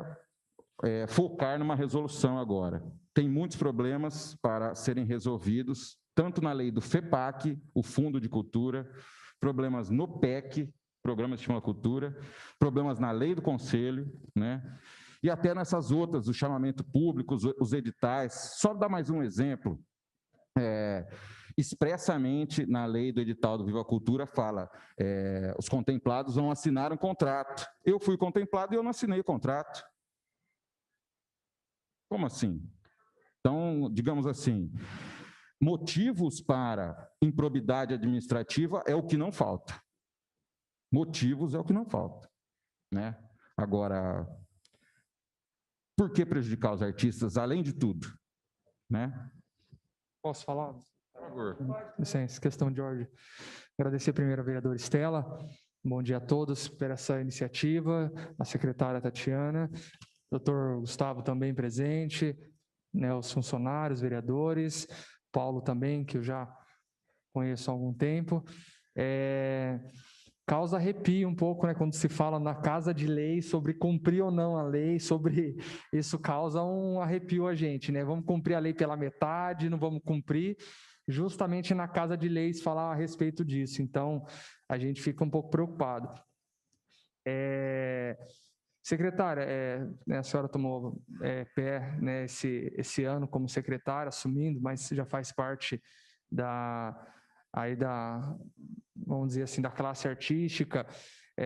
focar numa resolução agora. Tem muitos problemas para serem resolvidos, tanto na lei do FEPAC, o Fundo de Cultura, problemas no PEC, Programa de Estímulo à Cultura, problemas na lei do Conselho, né? E até nessas outras, o chamamento público, os editais. Só dar mais um exemplo. Expressamente na lei do edital do Viva a Cultura fala, os contemplados vão assinar um contrato. Eu fui contemplado e eu não assinei o contrato. Como assim? Então, digamos assim, motivos para improbidade administrativa é o que não falta. Motivos é o que não falta, né? Agora, por que prejudicar os artistas, além de tudo, né? Posso falar? Por favor. Licença, questão de ordem. Agradecer primeiro a vereadora Estela. Bom dia a todos por essa iniciativa, a secretária Tatiana, doutor Gustavo também presente, né, os funcionários, vereadores, Paulo também, que eu já conheço há algum tempo. Causa arrepio um pouco, né, quando se fala na casa de lei sobre cumprir ou não a lei, sobre isso causa um arrepio a gente, né? Vamos cumprir a lei pela metade, não vamos cumprir, justamente na casa de leis falar a respeito disso. Então, a gente fica um pouco preocupado. Secretária, né, a senhora tomou pé, né, esse ano como secretária, assumindo, mas já faz parte vamos dizer assim, da classe artística,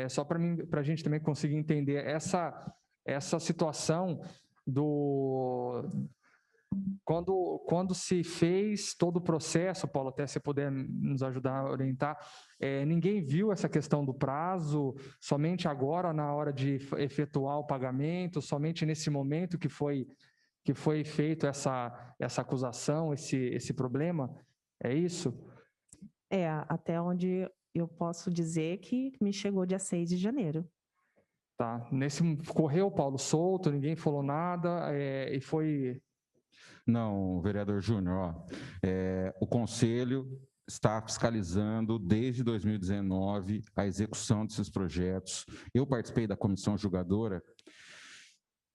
só para a gente também conseguir entender essa situação quando se fez todo o processo, Paulo, até se puder nos ajudar a orientar, ninguém viu essa questão do prazo, somente agora na hora de efetuar o pagamento, somente nesse momento que foi feito essa acusação, esse problema, é isso? Até onde eu posso dizer que me chegou dia 6 de janeiro. Tá. Correu, Paulo, solto, ninguém falou nada, e foi... Não, vereador Júnior, o Conselho está fiscalizando desde 2019 a execução desses projetos. Eu participei da comissão julgadora.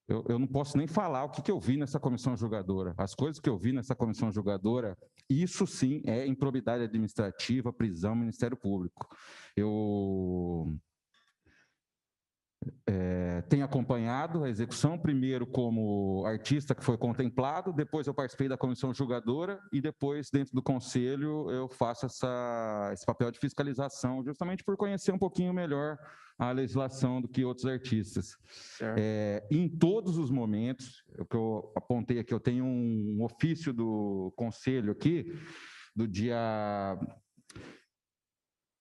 Eu não posso nem falar o que eu vi nessa comissão julgadora. As coisas que eu vi nessa comissão julgadora, isso sim é improbidade administrativa, prisão, Ministério Público. Eu tenho acompanhado a execução, primeiro como artista que foi contemplado, depois eu participei da comissão julgadora e depois, dentro do Conselho, eu faço esse papel de fiscalização, justamente por conhecer um pouquinho melhor a legislação do que outros artistas. Em todos os momentos, o que eu apontei aqui, eu tenho um ofício do Conselho aqui, do dia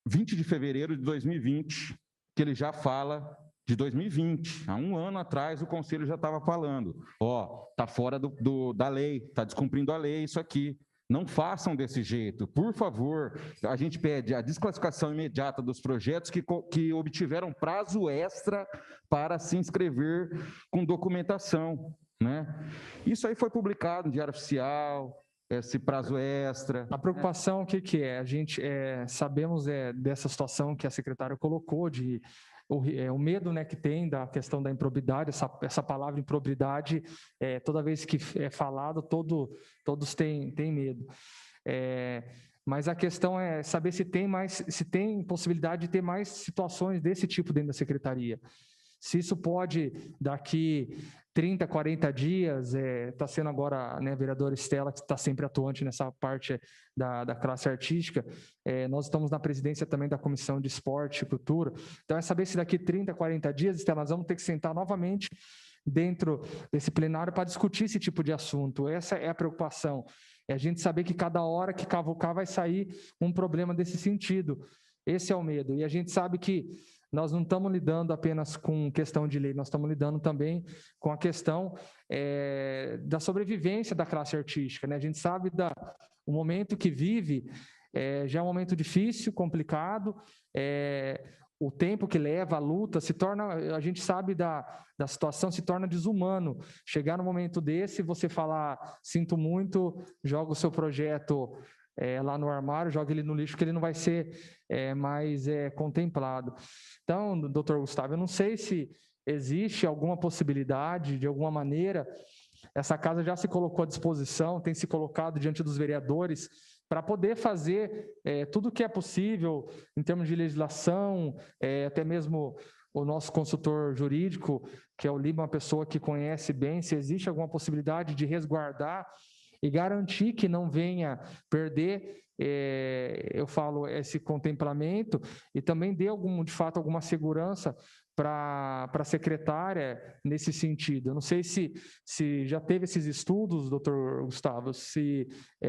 20 de fevereiro de 2020, que ele já fala de 2020. Há um ano atrás, o Conselho já estava falando, está fora da lei, está descumprindo a lei isso aqui. Não façam desse jeito, por favor. A gente pede a desclassificação imediata dos projetos que obtiveram prazo extra para se inscrever com documentação, né? Isso aí foi publicado no Diário Oficial, esse prazo extra. A preocupação, o que é? A gente sabemos dessa situação que a secretária colocou, o medo, né, que tem da questão da improbidade, essa palavra improbidade, toda vez que é falado, todos têm medo. Mas a questão é saber se tem possibilidade de ter mais situações desse tipo dentro da secretaria. Se isso pode, daqui 30, 40 dias, está sendo agora, né, a vereadora Estela, que está sempre atuante nessa parte da classe artística, nós estamos na presidência também da Comissão de Esporte e Cultura, então é saber se daqui 30, 40 dias, Estela, nós vamos ter que sentar novamente dentro desse plenário para discutir esse tipo de assunto. Essa é a preocupação, é a gente saber que cada hora que cavucar vai sair um problema desse sentido. Esse é o medo, e a gente sabe que nós não estamos lidando apenas com questão de lei, nós estamos lidando também com a questão da sobrevivência da classe artística, né? A gente sabe o momento que vive, já é um momento difícil, complicado, o tempo que leva, a luta, a gente sabe da situação, se torna desumano. Chegar num momento desse, você falar, sinto muito, joga o seu projeto lá no armário, joga ele no lixo, que ele não vai ser mais contemplado. Então, doutor Gustavo, eu não sei se existe alguma possibilidade, de alguma maneira, essa casa já se colocou à disposição, tem se colocado diante dos vereadores para poder fazer tudo o que é possível em termos de legislação, até mesmo o nosso consultor jurídico, que é o Lima, uma pessoa que conhece bem, se existe alguma possibilidade de resguardar e garantir que não venha perder, eu falo, esse contemplamento, e também dê, de fato, alguma segurança para a secretária nesse sentido. Eu não sei se já teve esses estudos, doutor Gustavo, se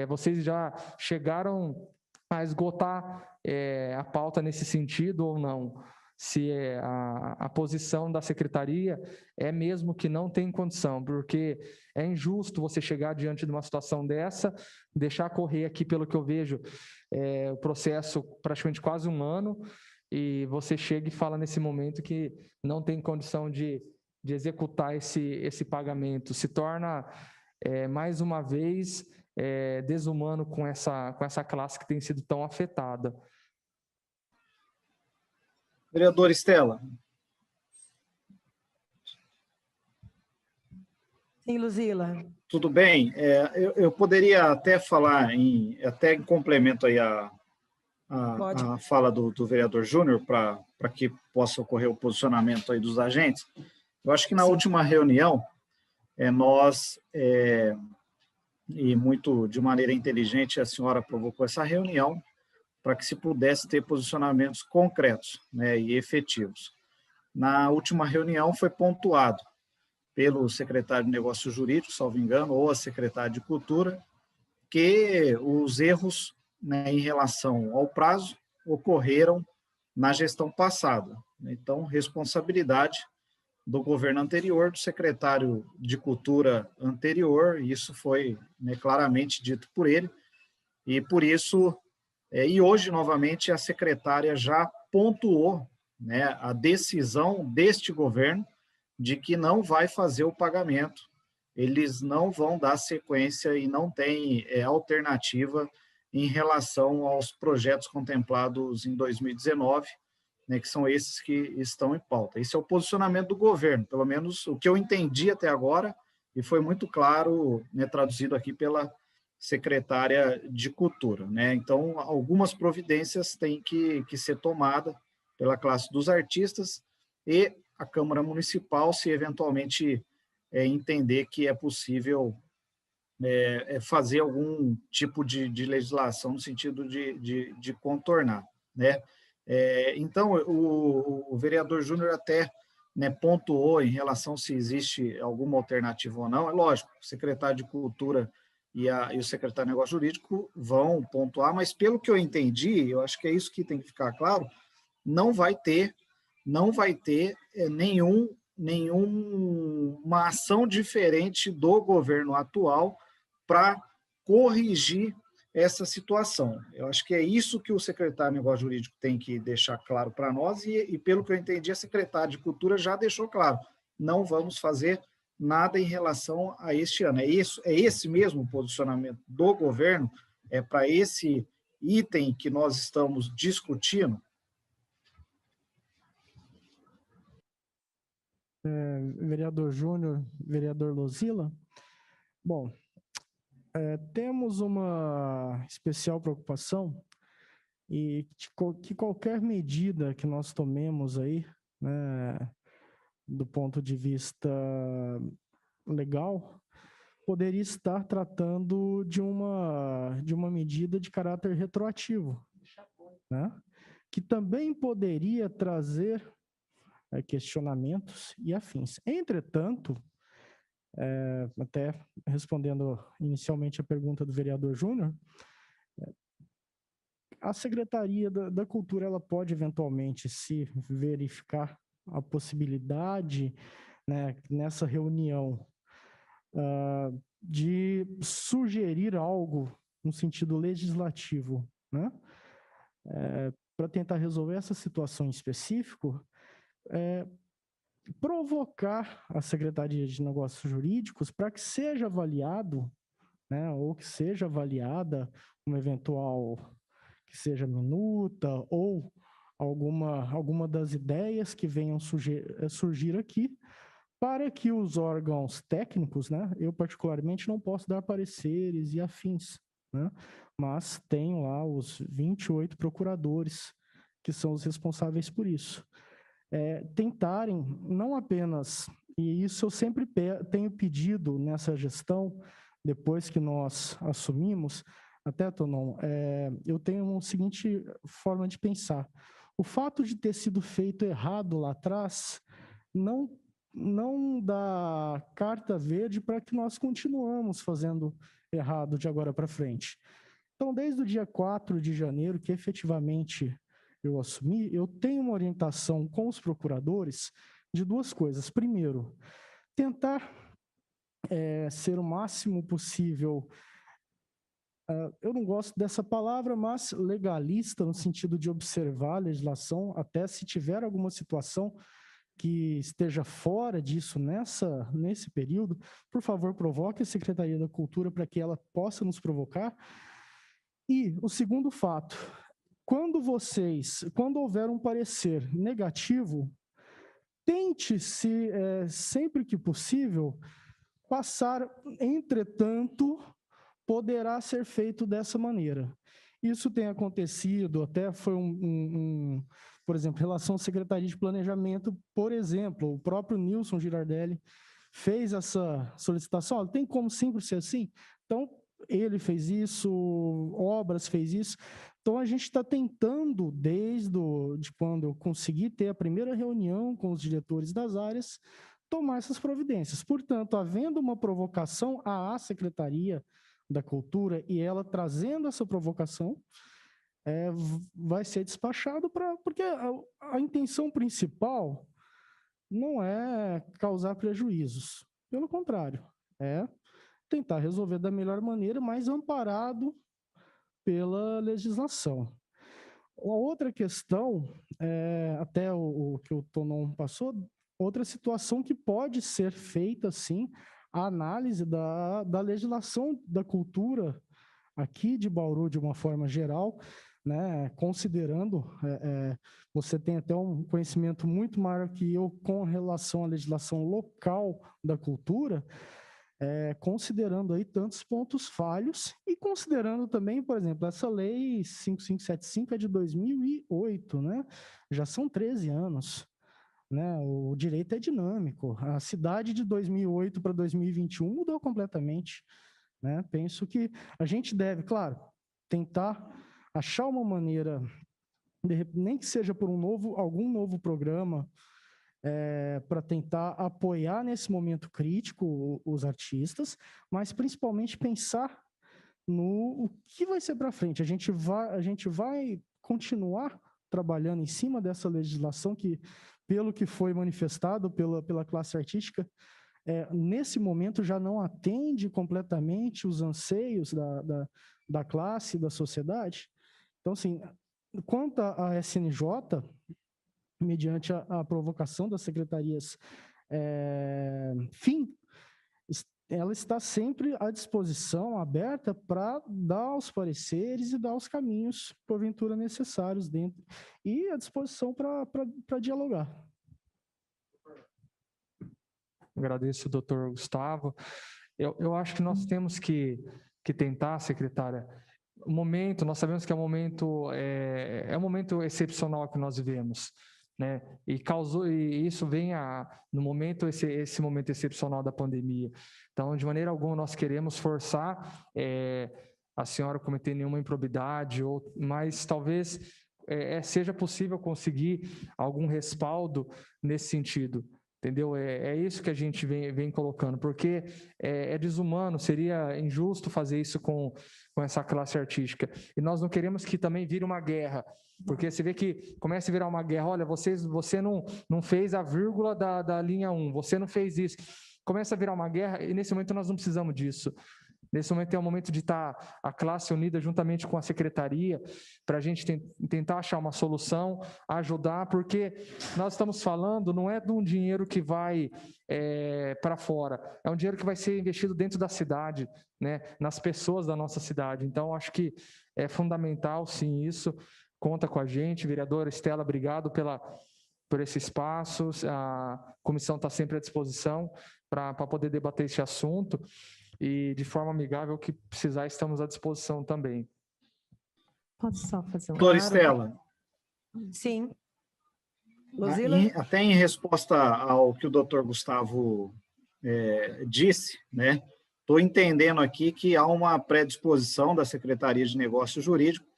vocês já chegaram a esgotar a pauta nesse sentido ou não, se a posição da secretaria é mesmo que não tem condição, porque é injusto você chegar diante de uma situação dessa, deixar correr aqui, pelo que eu vejo, o processo praticamente quase um ano, e você chega e fala nesse momento que não tem condição de executar esse pagamento. Se torna, mais uma vez, desumano com essa classe que tem sido tão afetada. Vereadora Estela. Sim, Luzila. Tudo bem. Eu poderia até falar, até em complemento aí a fala do vereador Júnior, para que possa ocorrer o posicionamento aí dos agentes. Eu acho que na última reunião, nós, e muito de maneira inteligente, a senhora provocou essa reunião para que se pudesse ter posicionamentos concretos, né, e efetivos. Na última reunião foi pontuado pelo secretário de Negócios Jurídicos, salvo engano, ou a secretária de Cultura, que os erros, né, em relação ao prazo ocorreram na gestão passada. Então, responsabilidade do governo anterior, do secretário de Cultura anterior, e isso foi, né, claramente dito por ele, e por isso, e hoje, novamente, a secretária já pontuou, né, a decisão deste governo de que não vai fazer o pagamento, eles não vão dar sequência e não tem alternativa em relação aos projetos contemplados em 2019, né, que são esses que estão em pauta. Esse é o posicionamento do governo, pelo menos o que eu entendi até agora, e foi muito claro, né, traduzido aqui pela secretária de Cultura, né? Então, algumas providências têm que ser tomadas pela classe dos artistas e a Câmara Municipal, se eventualmente entender que é possível fazer algum tipo de legislação no sentido de contornar, né? Então, o vereador Júnior até, né, pontuou em relação se existe alguma alternativa ou não. É lógico, o secretário de Cultura e o secretário de Negócio Jurídico vão pontuar, mas pelo que eu entendi, eu acho que é isso que tem que ficar claro, não vai ter nenhuma ação diferente do governo atual para corrigir essa situação. Eu acho que é isso que o secretário de Negócio Jurídico tem que deixar claro para nós, e pelo que eu entendi, a secretária de Cultura já deixou claro, não vamos fazer nada em relação a este ano. É esse mesmo posicionamento do governo para esse item que nós estamos discutindo? Vereador Júnior, vereador Luzila. Bom, temos uma especial preocupação e que qualquer medida que nós tomemos aí, né, do ponto de vista legal, poderia estar tratando de uma medida de caráter retroativo, né, que também poderia trazer questionamentos e afins. Entretanto, até respondendo inicialmente a pergunta do vereador Júnior, a Secretaria da Cultura ela pode eventualmente, se verificar a possibilidade, né, nessa reunião, de sugerir algo no sentido legislativo, né, para tentar resolver essa situação em específico, provocar a Secretaria de Negócios Jurídicos para que seja avaliado, né, ou que seja avaliada uma eventual, que seja minuta, ou alguma das ideias que venham surgir aqui, para que os órgãos técnicos, né, eu particularmente não posso dar pareceres e afins, né, mas tenho lá os 28 procuradores que são os responsáveis por isso. Tentarem, não apenas, e isso eu sempre tenho pedido nessa gestão, depois que nós assumimos, até, Tonon, eu tenho uma seguinte forma de pensar. O fato de ter sido feito errado lá atrás não dá carta verde para que nós continuamos fazendo errado de agora para frente. Então, desde o dia 4 de janeiro, que efetivamente eu assumi, eu tenho uma orientação com os procuradores de duas coisas. Primeiro, tentar ser o máximo possível, eu não gosto dessa palavra, mas legalista, no sentido de observar a legislação, até se tiver alguma situação que esteja fora disso nesse período, por favor, provoque a Secretaria da Cultura para que ela possa nos provocar. E o segundo fato, quando houver um parecer negativo, tente, sempre que possível, passar, entretanto, poderá ser feito dessa maneira. Isso tem acontecido, até foi por exemplo, em relação à Secretaria de Planejamento, por exemplo, o próprio Nilson Girardelli fez essa solicitação, tem como sempre ser assim? Então, ele fez isso, Obras fez isso, então a gente está tentando, desde quando eu consegui ter a primeira reunião com os diretores das áreas, tomar essas providências. Portanto, havendo uma provocação à Secretaria da Cultura e ela trazendo essa provocação, vai ser despachado porque a intenção principal não é causar prejuízos, pelo contrário, é tentar resolver da melhor maneira, mas amparado pela legislação. A outra questão, até o que o Tonon passou, outra situação que pode ser feita, sim, a análise da legislação da cultura aqui de Bauru, de uma forma geral, né, considerando, você tem até um conhecimento muito maior que eu com relação à legislação local da cultura, considerando aí tantos pontos falhos e considerando também, por exemplo, essa lei 5575 é de 2008, né? Já são 13 anos. Né? O direito é dinâmico. A cidade de 2008 para 2021 mudou completamente. Né? Penso que a gente deve, claro, tentar achar uma maneira, nem que seja por algum novo programa, para tentar apoiar nesse momento crítico os artistas, mas principalmente pensar no que vai ser para frente. A gente vai continuar trabalhando em cima dessa legislação que, pelo que foi manifestado pela classe artística, nesse momento já não atende completamente os anseios da classe, da sociedade. Então, assim, quanto à SNJ, mediante a provocação das secretarias ela está sempre à disposição, aberta, para dar os pareceres e dar os caminhos, porventura, necessários dentro, e à disposição para dialogar. Agradeço, doutor Gustavo. Eu acho que nós temos que tentar, secretária, nós sabemos que é um momento excepcional que nós vivemos, né? E isso vem no momento, esse momento excepcional da pandemia. Então, de maneira alguma, nós queremos forçar a senhora a cometer nenhuma improbidade, mas talvez seja possível conseguir algum respaldo nesse sentido. Entendeu? É isso que a gente vem colocando, porque é desumano, seria injusto fazer isso com essa classe artística. E nós não queremos que também vire uma guerra, porque você vê que começa a virar uma guerra, olha, você não fez a vírgula da linha 1, você não fez isso. Começa a virar uma guerra e nesse momento nós não precisamos disso. Nesse momento é o momento de estar a classe unida juntamente com a secretaria para a gente tentar achar uma solução, ajudar, porque nós estamos falando, não é de um dinheiro que vai para fora, é um dinheiro que vai ser investido dentro da cidade, né, nas pessoas da nossa cidade. Então, acho que é fundamental, sim, isso. conta com a gente. Vereadora Estela, obrigado por esse espaço. A comissão está sempre à disposição para poder debater esse assunto e, de forma amigável, que precisar, estamos à disposição também. Posso só fazer Doutora Estela, Sim. Luzila? até em resposta ao que o doutor Gustavo disse, né? Estou entendendo aqui que há uma predisposição da Secretaria de Negócios Jurídicos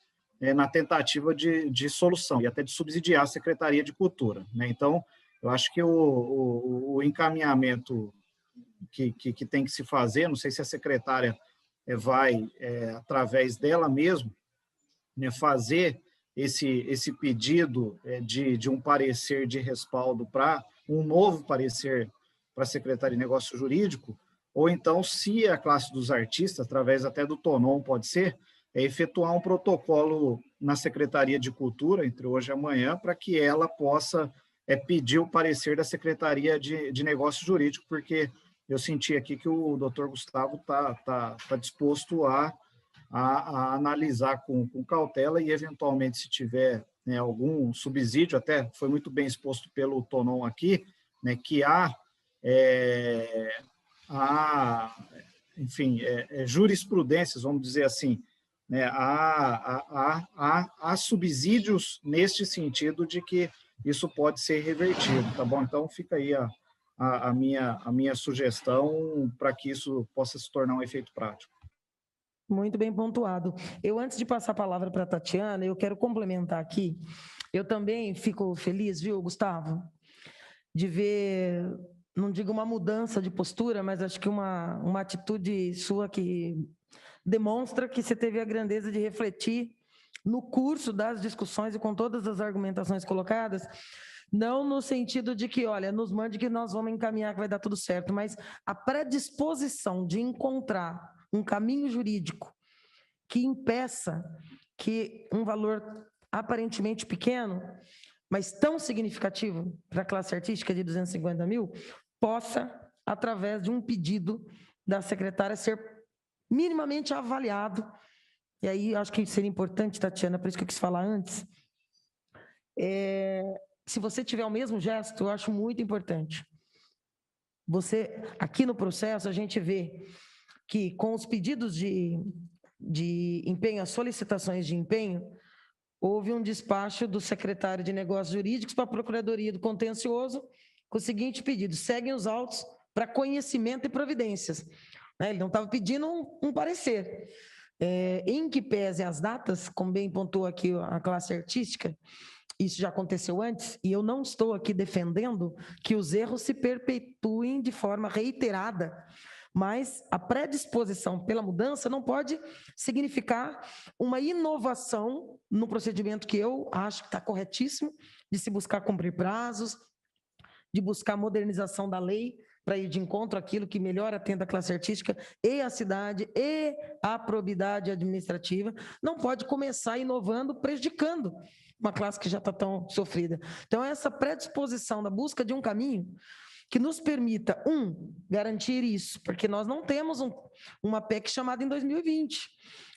na tentativa de solução e até de subsidiar a Secretaria de Cultura, né? Então, eu acho que o encaminhamento que tem que se fazer, não sei se a secretária vai, através dela mesmo, né, fazer esse pedido de um parecer de respaldo para um novo parecer para a Secretaria de Negócio Jurídico, ou então, se a classe dos artistas, através até do TONOM, pode ser, efetuar um protocolo na Secretaria de Cultura, entre hoje e amanhã, para que ela possa pedir o parecer da Secretaria de Negócio Jurídico, porque eu senti aqui que o doutor Gustavo está disposto a analisar com cautela e, eventualmente, se tiver, né, algum subsídio, até foi muito bem exposto pelo Tonon aqui, né, que há enfim, jurisprudências, vamos dizer assim, né, há subsídios neste sentido de que isso pode ser revertido, tá bom? Então, fica aí a minha sugestão para que isso possa se tornar um efeito prático. Muito bem pontuado. Eu, antes de passar a palavra para a Tatiana, eu quero complementar aqui. Eu também fico feliz, viu, Gustavo, de ver, não digo uma mudança de postura, mas acho que uma atitude sua que demonstra que você teve a grandeza de refletir no curso das discussões e com todas as argumentações colocadas, não no sentido de que, olha, nos mande que nós vamos encaminhar que vai dar tudo certo, mas a predisposição de encontrar um caminho jurídico que impeça que um valor aparentemente pequeno, mas tão significativo para a classe artística de 250 mil, possa, através de um pedido da secretária, ser minimamente avaliado. E aí, acho que seria importante, Tatiana, por isso que eu quis falar antes, se você tiver o mesmo gesto, eu acho muito importante. Você, aqui no processo, a gente vê que com os pedidos de empenho, as solicitações de empenho, houve um despacho do secretário de Negócios Jurídicos para a Procuradoria do Contencioso com o seguinte pedido: seguem os autos para conhecimento e providências. Ele não estava pedindo um parecer. Em que pese as datas, como bem pontuou aqui a classe artística, isso já aconteceu antes, e eu não estou aqui defendendo que os erros se perpetuem de forma reiterada, mas a predisposição pela mudança não pode significar uma inovação no procedimento que eu acho que está corretíssimo, de se buscar cumprir prazos, de buscar modernização da lei para ir de encontro àquilo que melhor atenda a classe artística e a cidade e a probidade administrativa. Não pode começar inovando, prejudicando uma classe que já está tão sofrida. Então, essa predisposição da busca de um caminho que nos permita, garantir isso, porque nós não temos uma PEC chamada em 2020.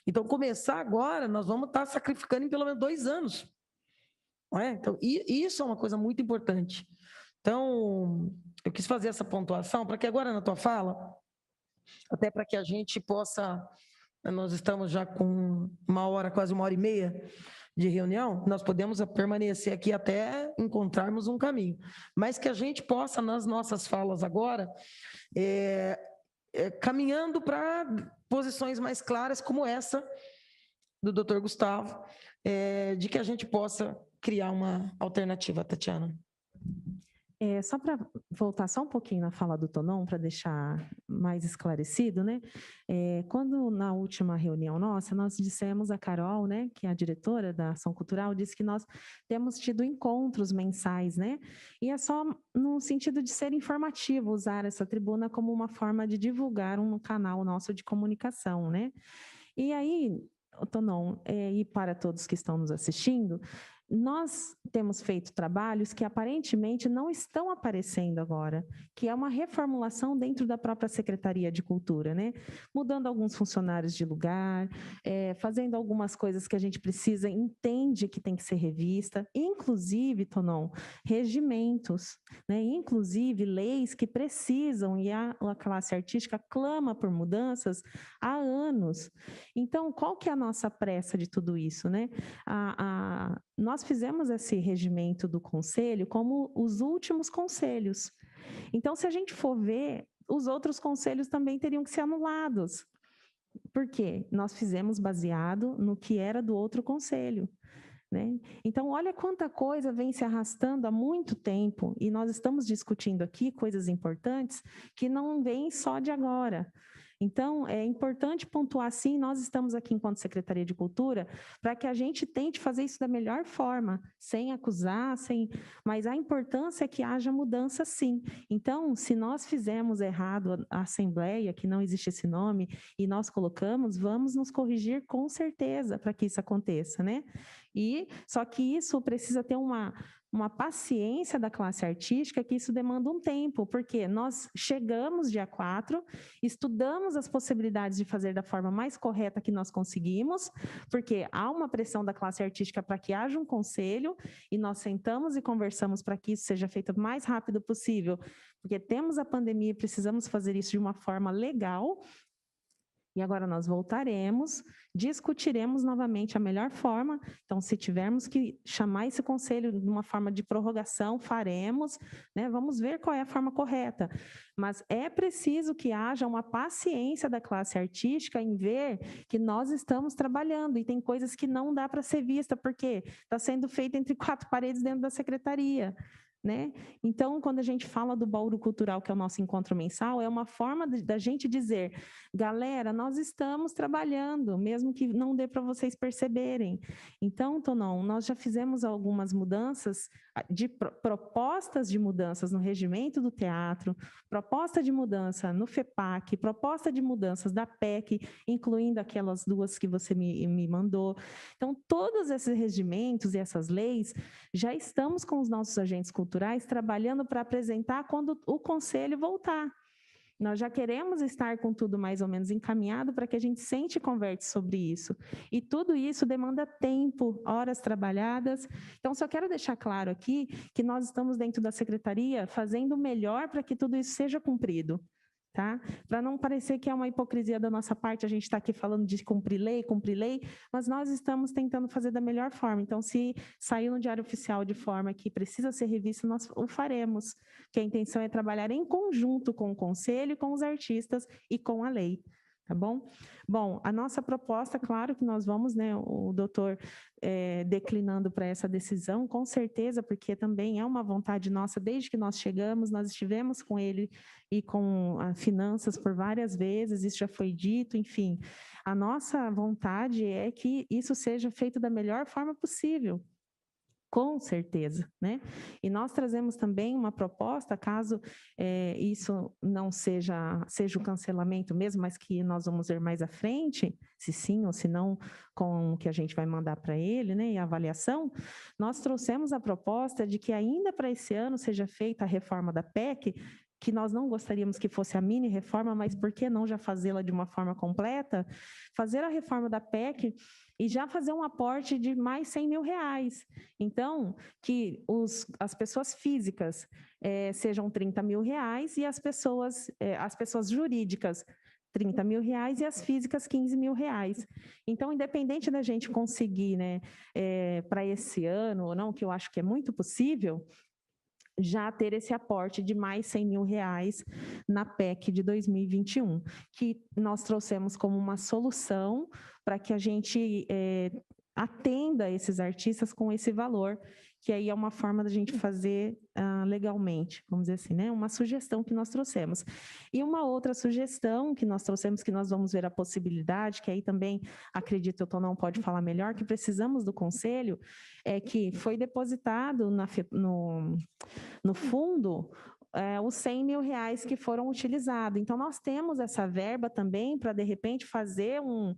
Então, começar agora, nós vamos estar sacrificando em pelo menos 2 anos. Não é? Então, isso é uma coisa muito importante. Então, eu quis fazer essa pontuação para que agora, na tua fala, até para que a gente possa, nós estamos já com 1 hora, quase 1h30 de reunião, nós podemos permanecer aqui até encontrarmos um caminho, mas que a gente possa, nas nossas falas agora, caminhando para posições mais claras, como essa do doutor Gustavo, de que a gente possa criar uma alternativa, Tatiana. Só para voltar só um pouquinho na fala do Tonon, para deixar mais esclarecido, né? Quando na última reunião nossa, nós dissemos, a Carol, né, que é a diretora da Ação Cultural, disse que nós temos tido encontros mensais, né? E é só no sentido de ser informativo usar essa tribuna como uma forma de divulgar um canal nosso de comunicação, né? E aí, Tonon, e para todos que estão nos assistindo, Nós temos feito trabalhos que aparentemente não estão aparecendo agora, que é uma reformulação dentro da própria Secretaria de Cultura, né? Mudando alguns funcionários de lugar, fazendo algumas coisas que a gente precisa, entende que tem que ser revista, inclusive, Tonon, regimentos, né? Inclusive leis que precisam, e a classe artística clama por mudanças há anos. Então, qual que é a nossa pressa de tudo isso, né? Nós fizemos esse regimento do conselho como os últimos conselhos. Então, se a gente for ver, os outros conselhos também teriam que ser anulados. Por quê? Nós fizemos baseado no que era do outro conselho, né? Então, olha quanta coisa vem se arrastando há muito tempo, e nós estamos discutindo aqui coisas importantes que não vêm só de agora. Então, é importante pontuar, sim, nós estamos aqui enquanto Secretaria de Cultura, para que a gente tente fazer isso da melhor forma, sem acusar, mas a importância é que haja mudança, sim. Então, se nós fizemos errado a Assembleia, que não existe esse nome, e nós colocamos, vamos nos corrigir com certeza para que isso aconteça, né? Só que isso precisa ter uma paciência da classe artística, que isso demanda um tempo, porque nós chegamos dia 4, estudamos as possibilidades de fazer da forma mais correta que nós conseguimos, porque há uma pressão da classe artística para que haja um conselho, e nós sentamos e conversamos para que isso seja feito o mais rápido possível, porque temos a pandemia e precisamos fazer isso de uma forma legal. E agora nós voltaremos, discutiremos novamente a melhor forma. Então, se tivermos que chamar esse conselho de uma forma de prorrogação, faremos, né? Vamos ver qual é a forma correta. Mas é preciso que haja uma paciência da classe artística em ver que nós estamos trabalhando, e tem coisas que não dá para ser vista, porque está sendo feito entre quatro paredes dentro da secretaria, né? Então, quando a gente fala do Bauru Cultural, que é o nosso encontro mensal, é uma forma da gente dizer, galera, nós estamos trabalhando, mesmo que não dê para vocês perceberem. Então, Tonon, nós já fizemos algumas mudanças, propostas de mudanças no regimento do teatro, proposta de mudança no FEPAC, proposta de mudanças da PEC, incluindo aquelas duas que você me mandou. Então, todos esses regimentos e essas leis, já estamos com os nossos agentes culturais trabalhando para apresentar quando o conselho voltar. Nós já queremos estar com tudo mais ou menos encaminhado para que a gente sente e converse sobre isso. E tudo isso demanda tempo, horas trabalhadas. Então, só quero deixar claro aqui que nós estamos dentro da secretaria fazendo o melhor para que tudo isso seja cumprido. Tá? Para não parecer que é uma hipocrisia da nossa parte, a gente está aqui falando de cumprir lei, mas nós estamos tentando fazer da melhor forma. Então, se sair no Diário Oficial de forma que precisa ser revisto, nós o faremos, que a intenção é trabalhar em conjunto com o Conselho, com os artistas e com a lei. Tá bom? Bom, a nossa proposta, claro que nós vamos, né, o doutor declinando para essa decisão, com certeza, porque também é uma vontade nossa, desde que nós chegamos, nós estivemos com ele e com a finanças por várias vezes, isso já foi dito, enfim. A nossa vontade é que isso seja feito da melhor forma possível. Com certeza, né? E nós trazemos também uma proposta, caso isso não seja o cancelamento mesmo, mas que nós vamos ver mais à frente, se sim ou se não, com o que a gente vai mandar para ele, né? E a avaliação, nós trouxemos a proposta de que ainda para esse ano seja feita a reforma da PEC, que nós não gostaríamos que fosse a mini reforma, mas por que não já fazê-la de uma forma completa? Fazer a reforma da PEC e já fazer um aporte de mais R$100 mil. Então, que as pessoas físicas sejam R$30 mil e as pessoas jurídicas R$30 mil e as físicas R$15 mil. Então, independente da gente conseguir, né, para esse ano ou não, que eu acho que é muito possível, já ter esse aporte de mais R$100 mil na PEC de 2021, que nós trouxemos como uma solução para que a gente atenda esses artistas com esse valor, que aí é uma forma da gente fazer legalmente, vamos dizer assim, né? Uma sugestão que nós trouxemos. E uma outra sugestão que nós trouxemos, que nós vamos ver a possibilidade, que aí também, acredito, o Tonão pode falar melhor, que precisamos do conselho, é que foi depositado no fundo os 100 mil reais que foram utilizados. Então, nós temos essa verba também para, de repente, fazer um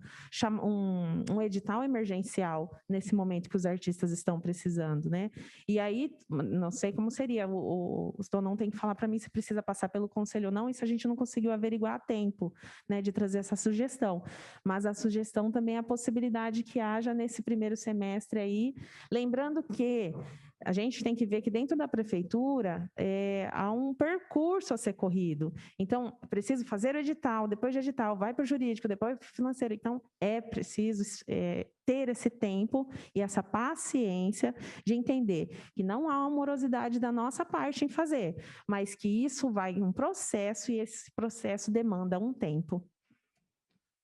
edital emergencial nesse momento que os artistas estão precisando, né? E aí, não sei como seria, o Tonon tem que falar para mim se precisa passar pelo conselho ou não, isso a gente não conseguiu averiguar a tempo, né, de trazer essa sugestão. Mas a sugestão também é a possibilidade que haja nesse primeiro semestre aí, lembrando que a gente tem que ver que dentro da prefeitura há um percurso a ser corrido. Então, preciso fazer o edital, depois de edital, vai para o jurídico, depois para o financeiro. Então, é preciso ter esse tempo e essa paciência de entender que não há uma morosidade da nossa parte em fazer, mas que isso vai em um processo e esse processo demanda um tempo.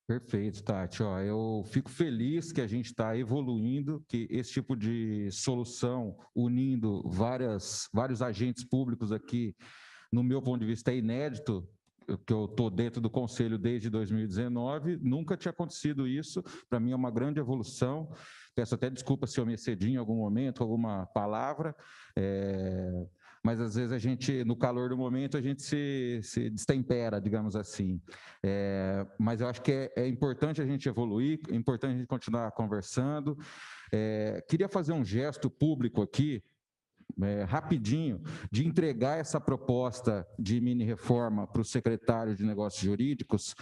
Perfeito, Tati. Ó, eu fico feliz que a gente está evoluindo, que esse tipo de solução, unindo vários agentes públicos aqui, no meu ponto de vista, é inédito, que eu estou dentro do Conselho desde 2019, nunca tinha acontecido isso, para mim é uma grande evolução. Peço até desculpa se eu me excedi em algum momento, alguma palavra, mas às vezes a gente, no calor do momento, a gente se destempera, digamos assim. Mas eu acho que é importante a gente evoluir, é importante a gente continuar conversando. Queria fazer um gesto público aqui, rapidinho, de entregar essa proposta de mini-reforma para o secretário de Negócios Jurídicos,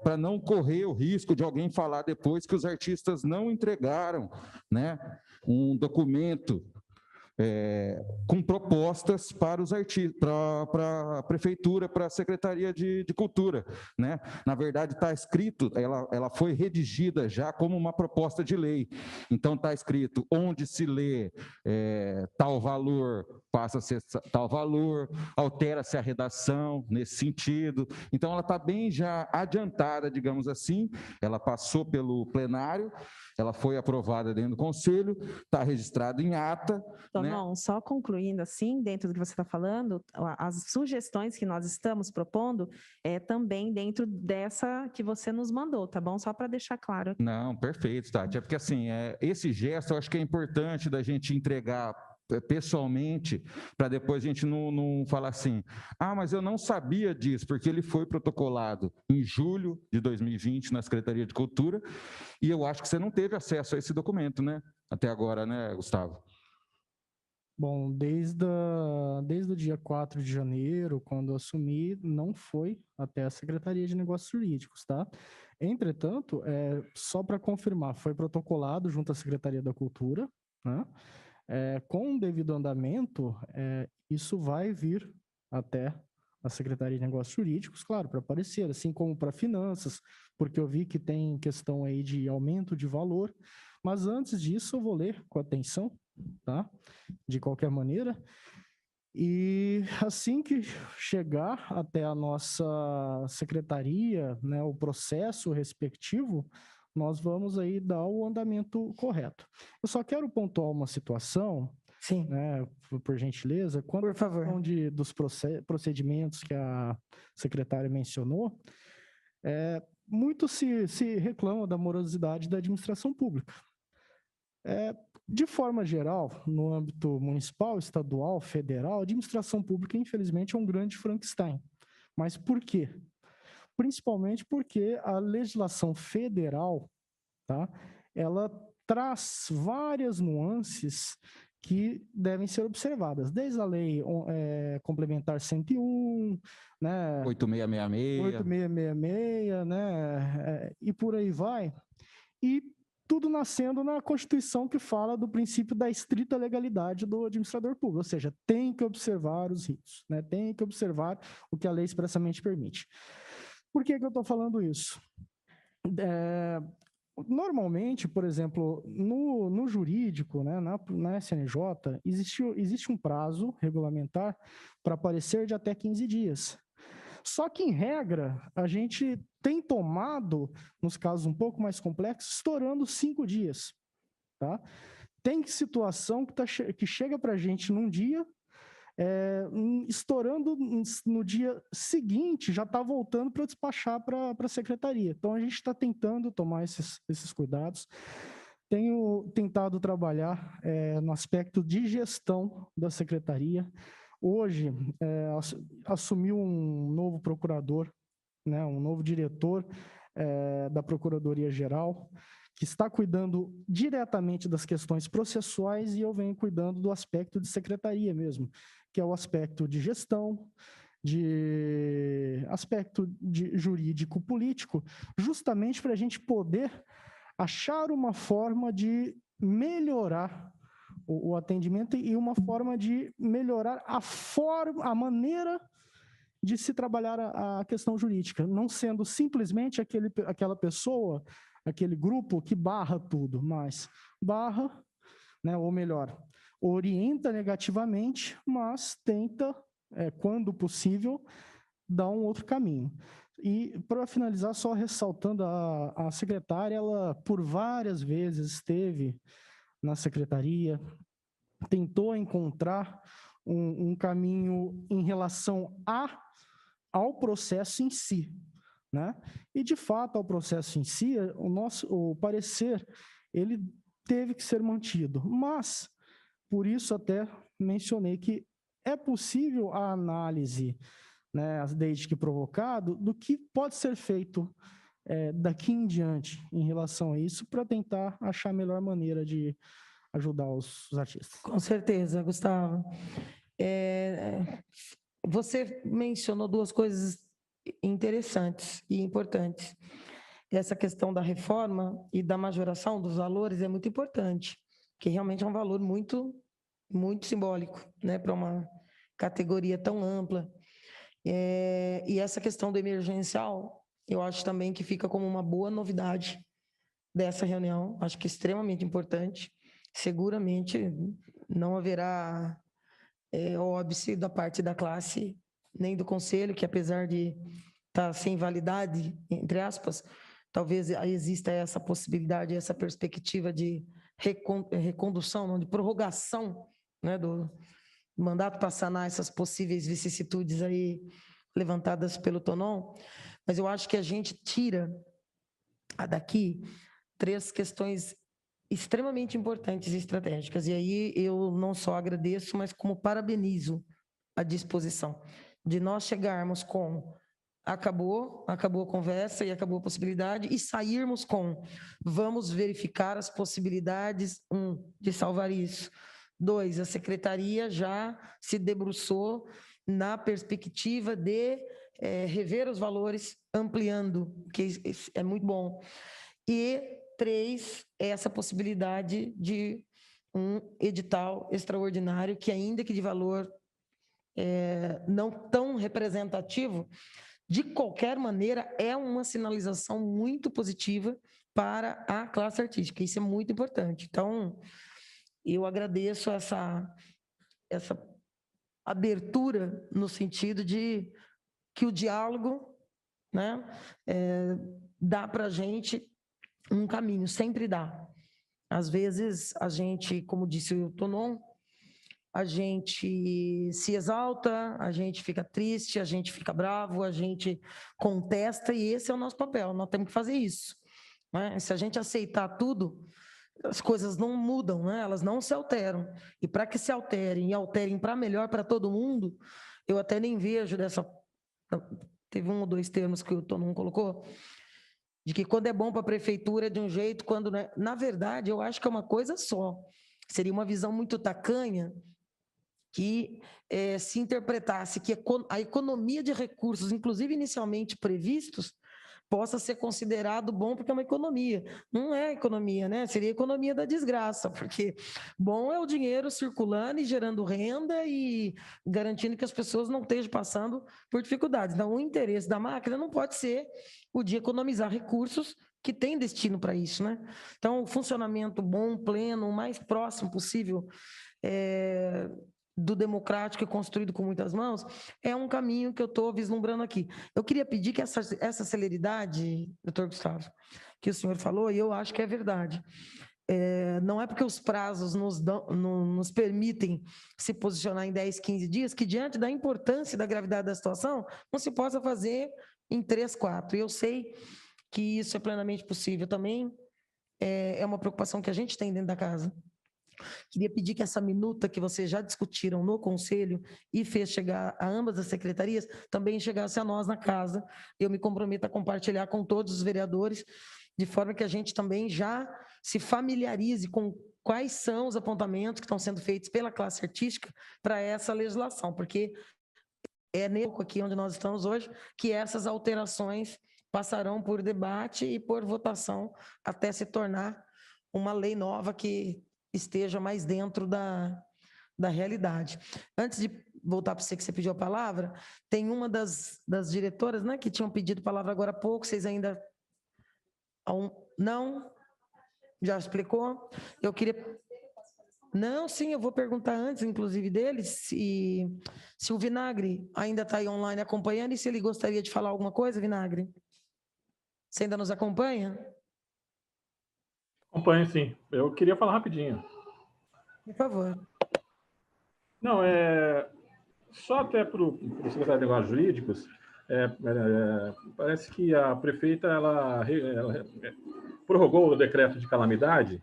para não correr o risco de alguém falar depois que os artistas não entregaram, né, um documento com propostas para os artistas, para a prefeitura, para a Secretaria de Cultura, né? Na verdade, está escrito, ela foi redigida já como uma proposta de lei. Então, está escrito onde se lê tal valor, passa a ser tal valor, altera-se a redação nesse sentido. Então, ela está bem já adiantada, digamos assim, ela passou pelo plenário, ela foi aprovada dentro do Conselho, está registrado em ata. Então, né? não, só concluindo assim, dentro do que você está falando, as sugestões que nós estamos propondo também dentro dessa que você nos mandou, tá bom? Só para deixar claro. Não, perfeito, Tati. É porque assim, esse gesto eu acho que é importante da gente entregar pessoalmente, para depois a gente não falar assim, mas eu não sabia disso, porque ele foi protocolado em julho de 2020 na Secretaria de Cultura, e eu acho que você não teve acesso a esse documento, né? Até agora, né, Gustavo? Bom, desde o dia 4 de janeiro, quando eu assumi, não foi até a Secretaria de Negócios Jurídicos, tá? Entretanto, só para confirmar, foi protocolado junto à Secretaria da Cultura, né? Com o devido andamento, isso vai vir até a Secretaria de Negócios Jurídicos, claro, para aparecer, assim como para finanças, porque eu vi que tem questão aí de aumento de valor, mas antes disso eu vou ler com atenção, tá? De qualquer maneira, e assim que chegar até a nossa secretaria, né, o processo respectivo, nós vamos aí dar o andamento correto. Eu só quero pontuar uma situação, sim, né, por gentileza, quando por favor, dos procedimentos que a secretária mencionou, muito se reclama da morosidade da administração pública. De forma geral, no âmbito municipal, estadual, federal, a administração pública, infelizmente, é um grande Frankenstein. Mas por quê? Principalmente porque a legislação federal, tá, ela traz várias nuances que devem ser observadas, desde a lei complementar 101, né, 8666, né, e por aí vai, e tudo nascendo na Constituição, que fala do princípio da estrita legalidade do administrador público, ou seja, tem que observar os ritos, né, tem que observar o que a lei expressamente permite. Por que eu estou falando isso? Normalmente, por exemplo, no jurídico, né, na SNJ, existe um prazo regulamentar para aparecer de até 15 dias. Só que, em regra, a gente tem tomado, nos casos um pouco mais complexos, estourando 5 dias. Tá? Tem situação que chega para a gente num dia, estourando no dia seguinte, já está voltando para despachar para a secretaria. Então, a gente está tentando tomar esses cuidados. Tenho tentado trabalhar no aspecto de gestão da secretaria, Hoje, assumiu um novo procurador, né, um novo diretor da Procuradoria-Geral, que está cuidando diretamente das questões processuais e eu venho cuidando do aspecto de secretaria mesmo, que é o aspecto de gestão, de aspecto de jurídico político, justamente para a gente poder achar uma forma de melhorar o atendimento e uma forma de melhorar a maneira de se trabalhar a questão jurídica, não sendo simplesmente aquela pessoa, aquele grupo que barra tudo, mas barra, né, ou melhor, orienta negativamente, mas tenta, quando possível, dar um outro caminho. E, para finalizar, só ressaltando, a secretária, ela por várias vezes esteve na secretaria, tentou encontrar um caminho em relação ao processo em si, né? E, de fato, ao processo em si, o parecer, ele teve que ser mantido, mas, por isso até mencionei que é possível a análise, né, desde que provocado, do que pode ser feito daqui em diante em relação a isso, para tentar achar a melhor maneira de ajudar os artistas. Com certeza, Gustavo. Você mencionou duas coisas interessantes e importantes. Essa questão da reforma e da majoração dos valores é muito importante, que realmente é um valor muito, muito simbólico, né, para uma categoria tão ampla. E essa questão do emergencial, eu acho também que fica como uma boa novidade dessa reunião, acho que é extremamente importante. Seguramente não haverá óbice da parte da classe, nem do conselho, que apesar de estar sem validade, entre aspas, talvez exista essa possibilidade, essa perspectiva de recondução, não, de prorrogação, né, do mandato para sanar essas possíveis vicissitudes aí levantadas pelo Tonon, mas eu acho que a gente tira daqui 3 questões extremamente importantes e estratégicas, e aí eu não só agradeço, mas como parabenizo a disposição de nós chegarmos com acabou a conversa e acabou a possibilidade, e sairmos com vamos verificar as possibilidades, de salvar isso. 2, a secretaria já se debruçou na perspectiva de rever os valores, ampliando, que é muito bom. E 3, essa possibilidade de um edital extraordinário, que ainda que de valor não tão representativo, de qualquer maneira, é uma sinalização muito positiva para a classe artística. Isso é muito importante. Então, eu agradeço essa abertura no sentido de que o diálogo, né, dá para a gente um caminho, sempre dá. Às vezes, a gente, como disse o Tonon, a gente se exalta, a gente fica triste, a gente fica bravo, a gente contesta, e esse é o nosso papel, nós temos que fazer isso, né? Se a gente aceitar tudo, as coisas não mudam, né? Elas não se alteram. E para que se alterem e alterem para melhor para todo mundo, eu até nem vejo dessa... Teve 1 ou 2 termos que o Tonon colocou, de que quando é bom para a prefeitura é de um jeito, quando não é... Na verdade, eu acho que é uma coisa só. Seria uma visão muito tacanha que se interpretasse que a economia de recursos, inclusive inicialmente previstos, possa ser considerado bom porque é uma economia. Não é economia, né? Seria economia da desgraça, porque bom é o dinheiro circulando e gerando renda e garantindo que as pessoas não estejam passando por dificuldades. Então, o interesse da máquina não pode ser o de economizar recursos que tem destino para isso, né? Então, o funcionamento bom, pleno, o mais próximo possível do democrático e construído com muitas mãos, é um caminho que eu estou vislumbrando aqui. Eu queria pedir que essa celeridade, doutor Gustavo, que o senhor falou, e eu acho que é verdade, não é porque os prazos nos permitem se posicionar em 10, 15 dias, que diante da importância e da gravidade da situação, não se possa fazer em 3, 4. E eu sei que isso é plenamente possível também, é uma preocupação que a gente tem dentro da casa. Queria pedir que essa minuta que vocês já discutiram no Conselho e fez chegar a ambas as secretarias, também chegasse a nós na casa. Eu me comprometo a compartilhar com todos os vereadores, de forma que a gente também já se familiarize com quais são os apontamentos que estão sendo feitos pela classe artística para essa legislação, porque é aqui onde nós estamos hoje que essas alterações passarão por debate e por votação até se tornar uma lei nova que esteja mais dentro da realidade. Antes de voltar para você que você pediu a palavra, tem uma das diretoras, né, que tinham pedido palavra agora há pouco, vocês ainda... Não? Já explicou? Eu queria... Não, sim, eu vou perguntar antes, inclusive, dele, se o Vinagre ainda está aí online acompanhando e se ele gostaria de falar alguma coisa, Vinagre. Você ainda nos acompanha? Acompanho, sim. Eu queria falar rapidinho. Por favor. Não, só até para o secretário de Negócios Jurídicos, parece que a prefeita ela prorrogou o decreto de calamidade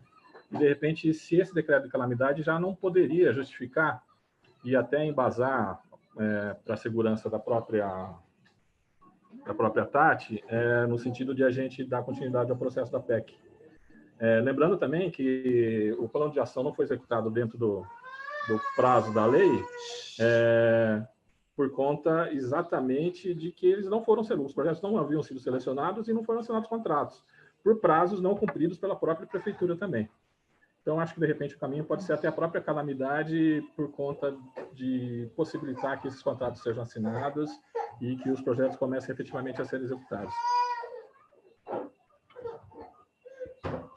e, de repente, se esse decreto de calamidade já não poderia justificar e até embasar para a segurança da própria Tati, no sentido de a gente dar continuidade ao processo da PEC. Lembrando também que o plano de ação não foi executado dentro do prazo da lei, por conta exatamente de que eles não foram os projetos não haviam sido selecionados e não foram assinados contratos, por prazos não cumpridos pela própria prefeitura também. Então, acho que, de repente, o caminho pode ser até a própria calamidade por conta de possibilitar que esses contratos sejam assinados e que os projetos comecem efetivamente a ser executados.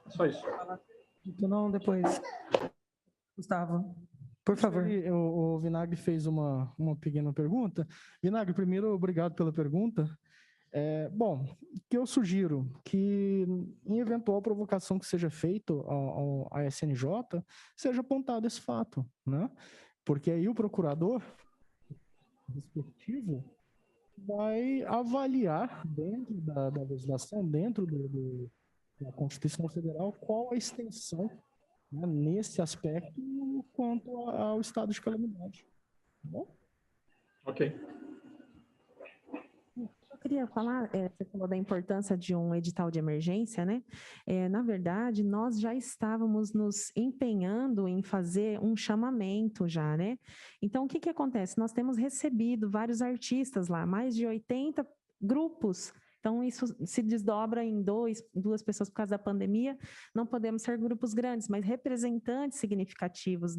Só isso. Não, depois. Gustavo, por favor. O Vinagre fez uma pequena pergunta. Vinagre, primeiro, obrigado pela pergunta. Bom, o que eu sugiro que, em eventual provocação que seja feita à SNJ, seja apontado esse fato, né? Porque aí o procurador respectivo vai avaliar dentro da legislação, dentro da Constituição Federal, qual a extensão, né, nesse aspecto quanto ao estado de calamidade. Tá bom? Ok. Eu queria falar, você falou da importância de um edital de emergência, né? Na verdade, nós já estávamos nos empenhando em fazer um chamamento já, né? Então, o que acontece? Nós temos recebido vários artistas lá, mais de 80 grupos. Então, isso se desdobra em duas pessoas por causa da pandemia. Não podemos ser grupos grandes, mas representantes significativos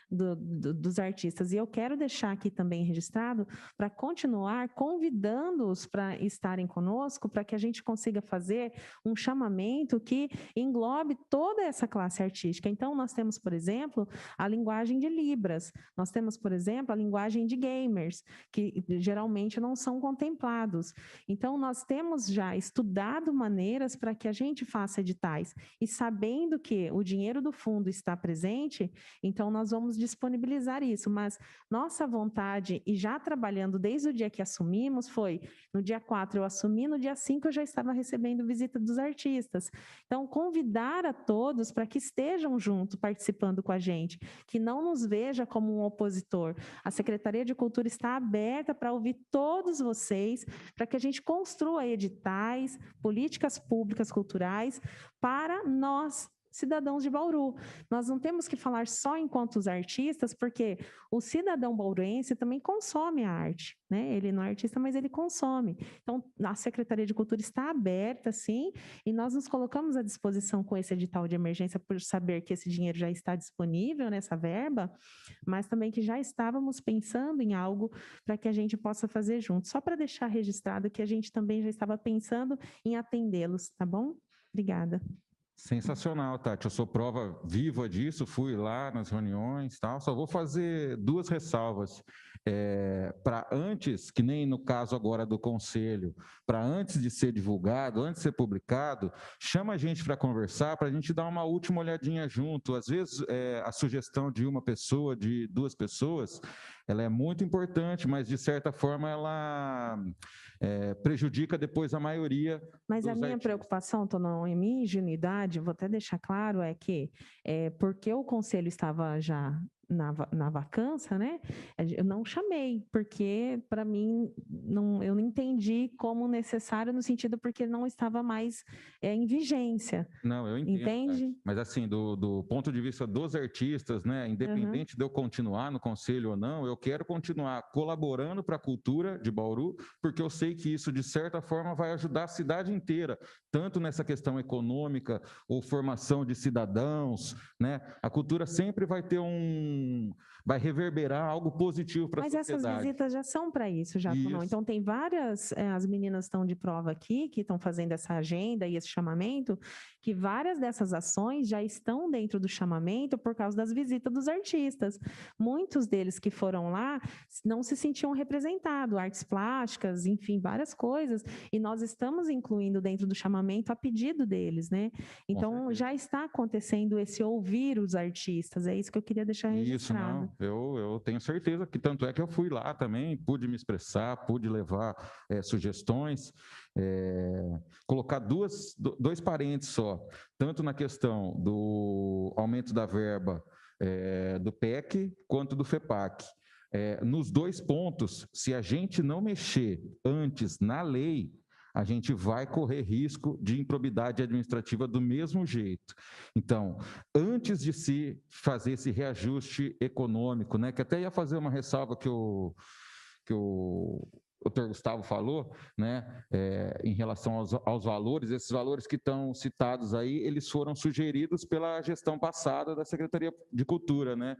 dos artistas. E eu quero deixar aqui também registrado para continuar convidando-os para estarem conosco, para que a gente consiga fazer um chamamento que englobe toda essa classe artística. Então, nós temos, por exemplo, a linguagem de Libras, nós temos, por exemplo, a linguagem de gamers, que geralmente não são contemplados. Então, nós temos já estudado maneiras para que a gente faça editais. E sabendo que o dinheiro do fundo está presente, então nós vamos disponibilizar isso, mas nossa vontade, e já trabalhando desde o dia que assumimos, foi no dia 4 eu assumi, no dia 5 eu já estava recebendo visita dos artistas. Então, convidar a todos para que estejam juntos, participando com a gente, que não nos veja como um opositor. A Secretaria de Cultura está aberta para ouvir todos vocês, para que a gente construa editais, políticas públicas culturais para nós, cidadãos de Bauru. Nós não temos que falar só enquanto os artistas, porque o cidadão bauruense também consome a arte, né? Ele não é artista, mas ele consome. Então, a Secretaria de Cultura está aberta, sim, e nós nos colocamos à disposição com esse edital de emergência por saber que esse dinheiro já está disponível nessa verba, mas também que já estávamos pensando em algo para que a gente possa fazer junto. Só para deixar registrado que a gente também já estava pensando em atendê-los, tá bom? Obrigada. Sensacional, Tati. Eu sou prova viva disso, fui lá nas reuniões, tal. Só vou fazer duas ressalvas. para antes, que nem no caso agora do conselho, para antes de ser divulgado, antes de ser publicado, chama a gente para conversar, para a gente dar uma última olhadinha junto. Às vezes, a sugestão de uma pessoa, de 2 pessoas, ela é muito importante, mas, de certa forma, ela prejudica depois a maioria. Mas a minha preocupação, Tonão, em minha ingenuidade, vou até deixar claro, é que porque o conselho estava já na vacância, né? Eu não chamei, porque para mim eu não entendi como necessário no sentido porque não estava mais em vigência. Não, eu entendo. Entende? Mas assim, do ponto de vista dos artistas, né? Independente de eu continuar no conselho ou não, eu quero continuar colaborando para a cultura de Bauru, porque eu sei que isso de certa forma vai ajudar a cidade inteira, tanto nessa questão econômica ou formação de cidadãos, né? A cultura sempre vai ter vai reverberar algo positivo para a sociedade. Mas essas visitas já são para isso, já, Tonão. Então, tem várias, as meninas estão de prova aqui, que estão fazendo essa agenda e esse chamamento, que várias dessas ações já estão dentro do chamamento por causa das visitas dos artistas. Muitos deles que foram lá não se sentiam representados, artes plásticas, enfim, várias coisas, e nós estamos incluindo dentro do chamamento a pedido deles, né? Então, já está acontecendo esse ouvir os artistas, é isso que eu queria deixar registrado. Isso, não, eu tenho certeza que tanto é que eu fui lá também, pude me expressar, pude levar sugestões, colocar 2 parênteses só, tanto na questão do aumento da verba do PEC quanto do FEPAC. Nos 2 pontos, se a gente não mexer antes na lei, a gente vai correr risco de improbidade administrativa do mesmo jeito. Então, antes de se fazer esse reajuste econômico, né, que até ia fazer uma ressalva que o Dr. Gustavo falou, né, em relação aos valores, esses valores que estão citados aí, eles foram sugeridos pela gestão passada da Secretaria de Cultura, né?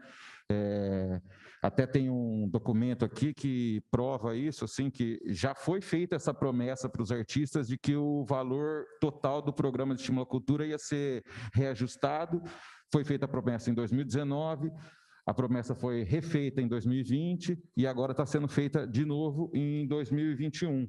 Até tem um documento aqui que prova isso, assim, que já foi feita essa promessa para os artistas de que o valor total do programa de estímulo à cultura ia ser reajustado. Foi feita a promessa em 2019, a promessa foi refeita em 2020 e agora está sendo feita de novo em 2021.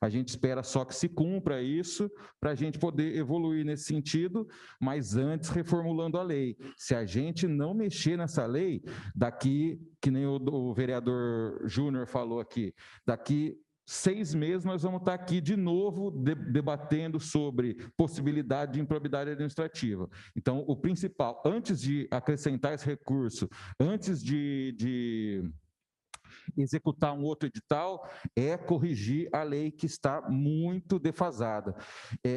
A gente espera só que se cumpra isso para a gente poder evoluir nesse sentido, mas antes reformulando a lei. Se a gente não mexer nessa lei, daqui, que nem o vereador Júnior falou aqui, daqui 6 meses nós vamos estar aqui de novo debatendo sobre possibilidade de improbidade administrativa. Então, o principal, antes de acrescentar esse recurso, antes de executar um outro edital, é corrigir a lei que está muito defasada.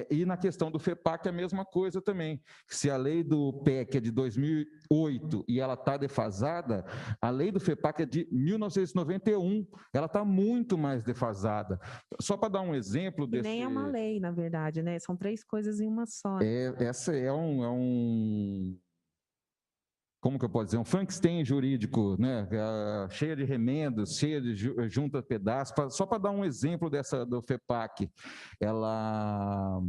E na questão do FEPAC é a mesma coisa também. Se a lei do PEC é de 2008 e ela está defasada, a lei do FEPAC é de 1991, ela está muito mais defasada. Só para dar um exemplo desse... Nem é uma lei, na verdade, né? São 3 coisas em uma só. Essa como que eu posso dizer, um Frankenstein jurídico, né? Cheia de remendos, cheia de junta pedaços. Só para dar um exemplo dessa do FEPAC, ela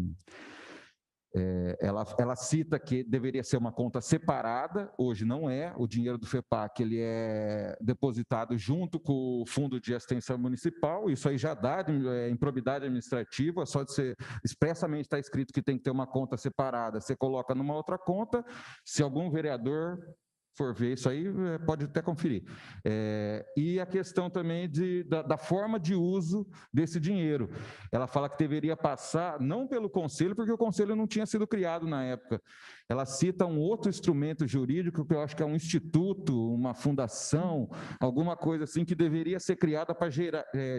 cita que deveria ser uma conta separada, hoje não é, o dinheiro do FEPAC ele é depositado junto com o Fundo de Assistência Municipal, isso aí já dá improbidade administrativa, só de ser expressamente está escrito que tem que ter uma conta separada, você coloca numa outra conta, se algum vereador for ver isso aí, pode até conferir. E a questão também da forma de uso desse dinheiro. Ela fala que deveria passar, não pelo conselho, porque o conselho não tinha sido criado na época. Ela cita um outro instrumento jurídico, que eu acho que é um instituto, uma fundação, alguma coisa assim, que deveria ser criada para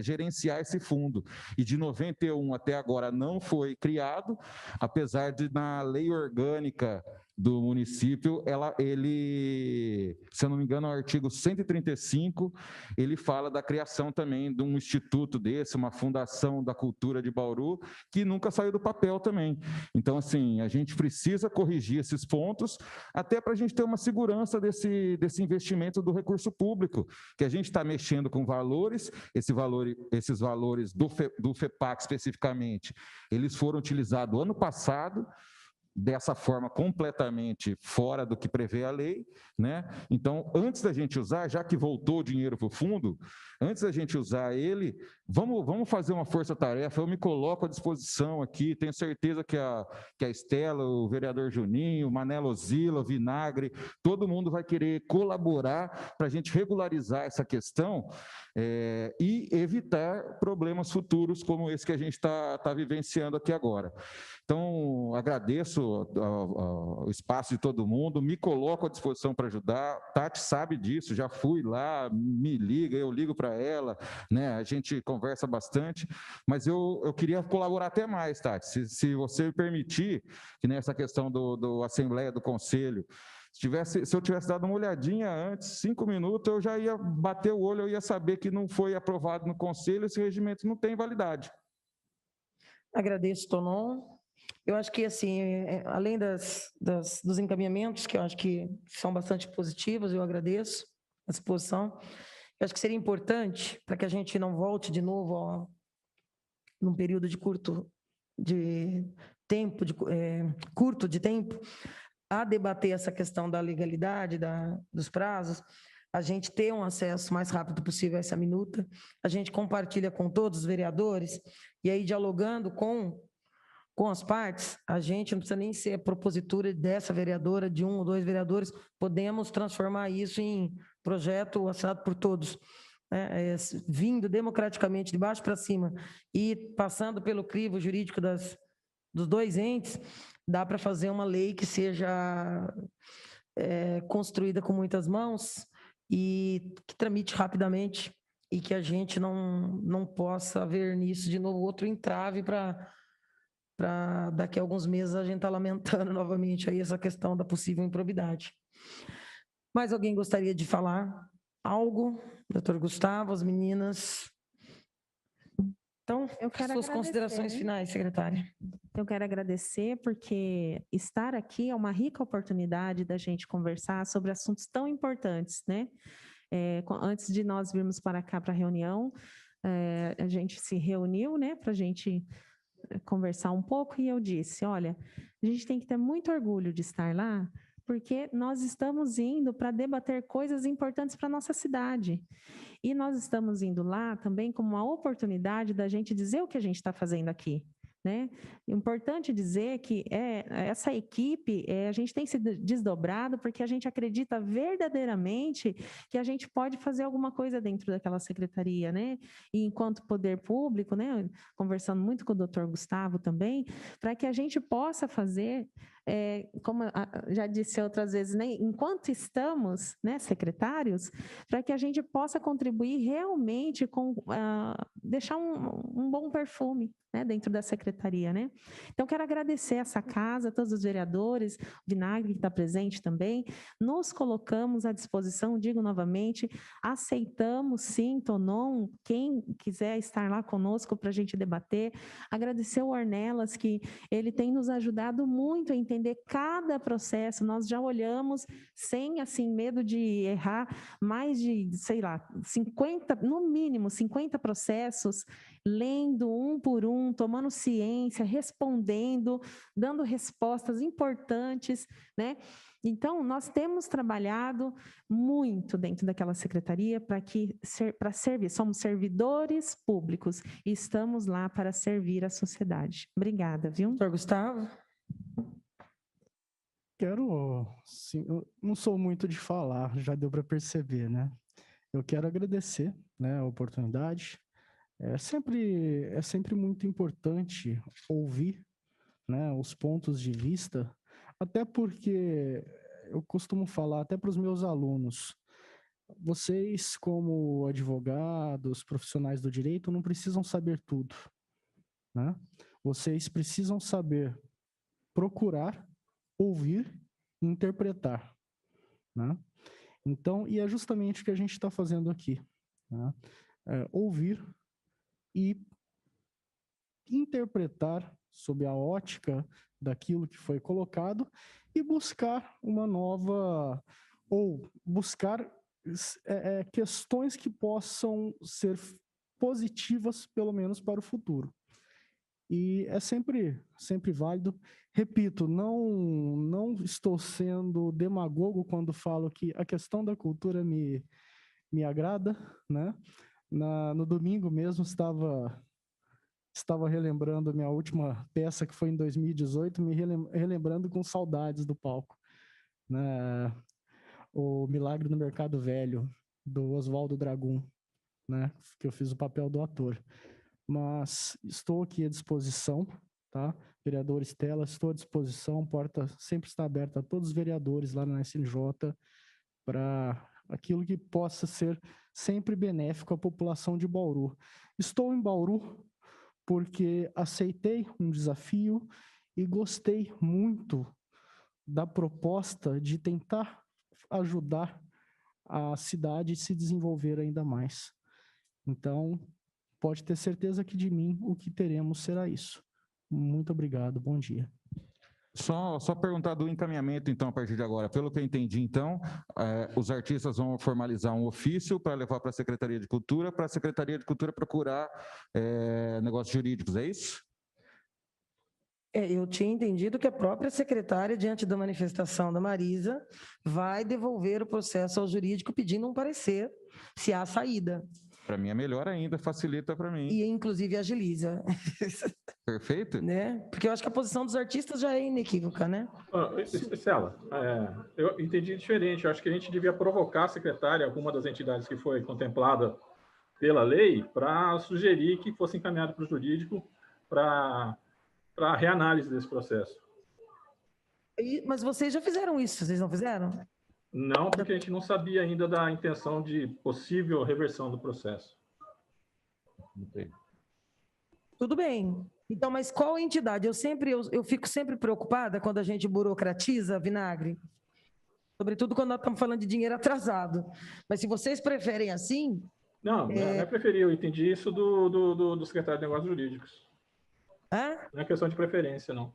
gerenciar esse fundo. E de 91 até agora não foi criado, apesar de na lei orgânica do município, ele, se eu não me engano, no artigo 135, ele fala da criação também de um instituto desse, uma fundação da cultura de Bauru, que nunca saiu do papel também. Então, assim, a gente precisa corrigir esses pontos, até para a gente ter uma segurança desse investimento do recurso público, que a gente está mexendo com valores, esses valores do FEPAC especificamente, eles foram utilizados ano passado, dessa forma completamente fora do que prevê a lei, né? Então, antes da gente usar, já que voltou o dinheiro para o fundo, antes da gente usar ele, vamos fazer uma força-tarefa, eu me coloco à disposição aqui, tenho certeza que a Estela, o vereador Juninho, o Mané Lozila, o Vinagre, todo mundo vai querer colaborar para a gente regularizar essa questão e evitar problemas futuros como esse que a gente está vivenciando aqui agora. Então, agradeço o espaço de todo mundo, me coloco à disposição para ajudar. Tati sabe disso, já fui lá, me liga, eu ligo para ela, né? A gente conversa bastante, mas eu queria colaborar até mais, Tati, se você me permitir, que nessa questão do Assembleia do Conselho, se eu tivesse dado uma olhadinha antes, 5 minutos, eu já ia bater o olho, eu ia saber que não foi aprovado no Conselho, esse regimento não tem validade. Agradeço, Tonon. Eu acho que, assim, além dos encaminhamentos, que eu acho que são bastante positivos, eu agradeço a disposição. Eu acho que seria importante, para que a gente não volte de novo num período curto de tempo, a debater essa questão da legalidade, dos prazos, a gente ter um acesso mais rápido possível a essa minuta, a gente compartilha com todos os vereadores, e aí dialogando com as partes, a gente não precisa nem ser a propositura dessa vereadora, de 1 ou 2 vereadores, podemos transformar isso em projeto assinado por todos, né? Vindo democraticamente de baixo para cima e passando pelo crivo jurídico dos 2 entes, dá para fazer uma lei que seja construída com muitas mãos e que tramite rapidamente e que a gente não possa ver nisso de novo outro entrave para daqui a alguns meses a gente está lamentando novamente aí essa questão da possível improbidade. Mais alguém gostaria de falar algo? Doutor Gustavo, as meninas? Então, suas considerações finais, secretária. Eu quero agradecer porque estar aqui é uma rica oportunidade da gente conversar sobre assuntos tão importantes, né? Antes de nós virmos para cá para a reunião, a gente se reuniu, né, para a gente conversar um pouco e eu disse, olha, a gente tem que ter muito orgulho de estar lá, porque nós estamos indo para debater coisas importantes para a nossa cidade. E nós estamos indo lá também como uma oportunidade da gente dizer o que a gente está fazendo aqui, né? Importante dizer que essa equipe, a gente tem se desdobrado porque a gente acredita verdadeiramente que a gente pode fazer alguma coisa dentro daquela secretaria, né? E enquanto poder público, né? Conversando muito com o doutor Gustavo também, para que a gente possa fazer, como já disse outras vezes, né? Enquanto estamos, né, secretários, para que a gente possa contribuir realmente com deixar um bom perfume, né, dentro da secretaria, né? Então, quero agradecer essa casa, todos os vereadores, o Vinagre que está presente também, nos colocamos à disposição, digo novamente, aceitamos sim, Tonon, quem quiser estar lá conosco para a gente debater, agradecer o Ornelas, que ele tem nos ajudado muito a entender cada processo, nós já olhamos sem, assim, medo de errar, mais de, sei lá, 50, no mínimo 50 processos, lendo um por um, tomando ciência, respondendo, dando respostas importantes, né? Então, nós temos trabalhado muito dentro daquela secretaria para servir, somos servidores públicos e estamos lá para servir a sociedade. Obrigada, viu? Doutor Gustavo? Sim, eu não sou muito de falar, já deu para perceber, né? Eu quero agradecer, né, a oportunidade. É sempre muito importante ouvir, né, os pontos de vista, até porque eu costumo falar até para os meus alunos, vocês como advogados, profissionais do direito, não precisam saber tudo, né? Vocês precisam saber procurar, ouvir e interpretar, né? Então, e é justamente o que a gente está fazendo aqui, né? Ouvir e interpretar sob a ótica daquilo que foi colocado e buscar uma nova, ou buscar questões que possam ser positivas, pelo menos para o futuro. E é sempre válido. repito, não estou sendo demagogo quando falo que a questão da cultura me agrada, né? No domingo mesmo estava relembrando a minha última peça, que foi em 2018, me relembrando com saudades do palco, né? O Milagre no Mercado Velho, do Oswaldo Dragum, né? Que eu fiz o papel do ator. Mas estou aqui à disposição, tá? Vereador Estela, estou à disposição, porta sempre está aberta a todos os vereadores lá na SNJ para aquilo que possa ser sempre benéfico à população de Bauru. Estou em Bauru porque aceitei um desafio e gostei muito da proposta de tentar ajudar a cidade a se desenvolver ainda mais. Então, pode ter certeza que de mim o que teremos será isso. Muito obrigado, bom dia. Só perguntar do encaminhamento, então, a partir de agora. Pelo que eu entendi, então, os artistas vão formalizar um ofício para levar para a Secretaria de Cultura procurar negócios jurídicos, é isso? Eu tinha entendido que a própria secretária, diante da manifestação da Marisa, vai devolver o processo ao jurídico pedindo um parecer, se há saída. Para mim é melhor ainda, facilita para mim. E, inclusive, agiliza. Perfeito. Né? Porque eu acho que a posição dos artistas já é inequívoca, né? Stella, eu entendi diferente. Eu acho que a gente devia provocar a secretária, alguma das entidades que foi contemplada pela lei, para sugerir que fosse encaminhado para o jurídico para reanálise desse processo. Mas vocês já fizeram isso, vocês não fizeram? Não, porque a gente não sabia ainda da intenção de possível reversão do processo. Tudo bem. Então, mas qual entidade? Eu fico sempre preocupada quando a gente burocratiza, Vinagre, sobretudo quando nós estamos falando de dinheiro atrasado. Mas se vocês preferem assim... Não é preferir, eu entendi isso do secretário de Negócios Jurídicos. Não é questão de preferência, não.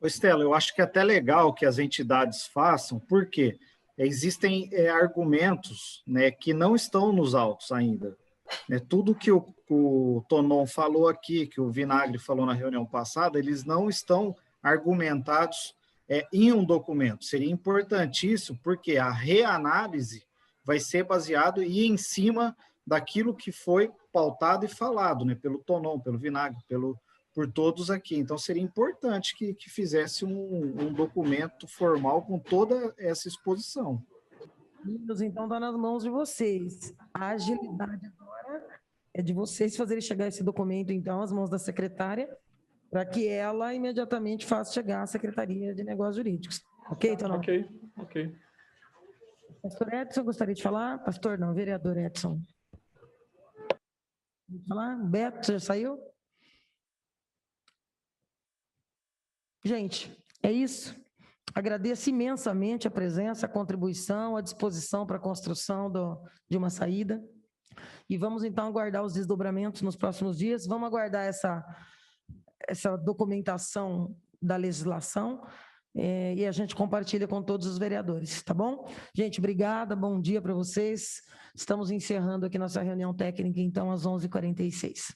Estela, eu acho que é até legal que as entidades façam, porque existem argumentos, né, que não estão nos autos ainda. Tudo que o Tonon falou aqui, que o Vinagre falou na reunião passada, eles não estão argumentados em um documento. Seria importantíssimo, porque a reanálise vai ser baseado e em cima daquilo que foi pautado e falado, né, pelo Tonon, pelo Vinagre, por todos aqui. Então, seria importante que fizesse um documento formal com toda essa exposição. Então, está nas mãos de vocês. A agilidade agora é de vocês fazerem chegar esse documento, então, às mãos da secretária, para que ela imediatamente faça chegar à Secretaria de Negócios Jurídicos. Ok, então não? Ok. Pastor Edson, gostaria de falar? Pastor, não, vereador Edson. Vou falar? Beto, já saiu? Gente, é isso. Agradeço imensamente a presença, a contribuição, a disposição para a construção de uma saída. E vamos, então, aguardar os desdobramentos nos próximos dias. Vamos aguardar essa documentação da legislação e a gente compartilha com todos os vereadores, tá bom? Gente, obrigada, bom dia para vocês. Estamos encerrando aqui nossa reunião técnica, então, às 11h46.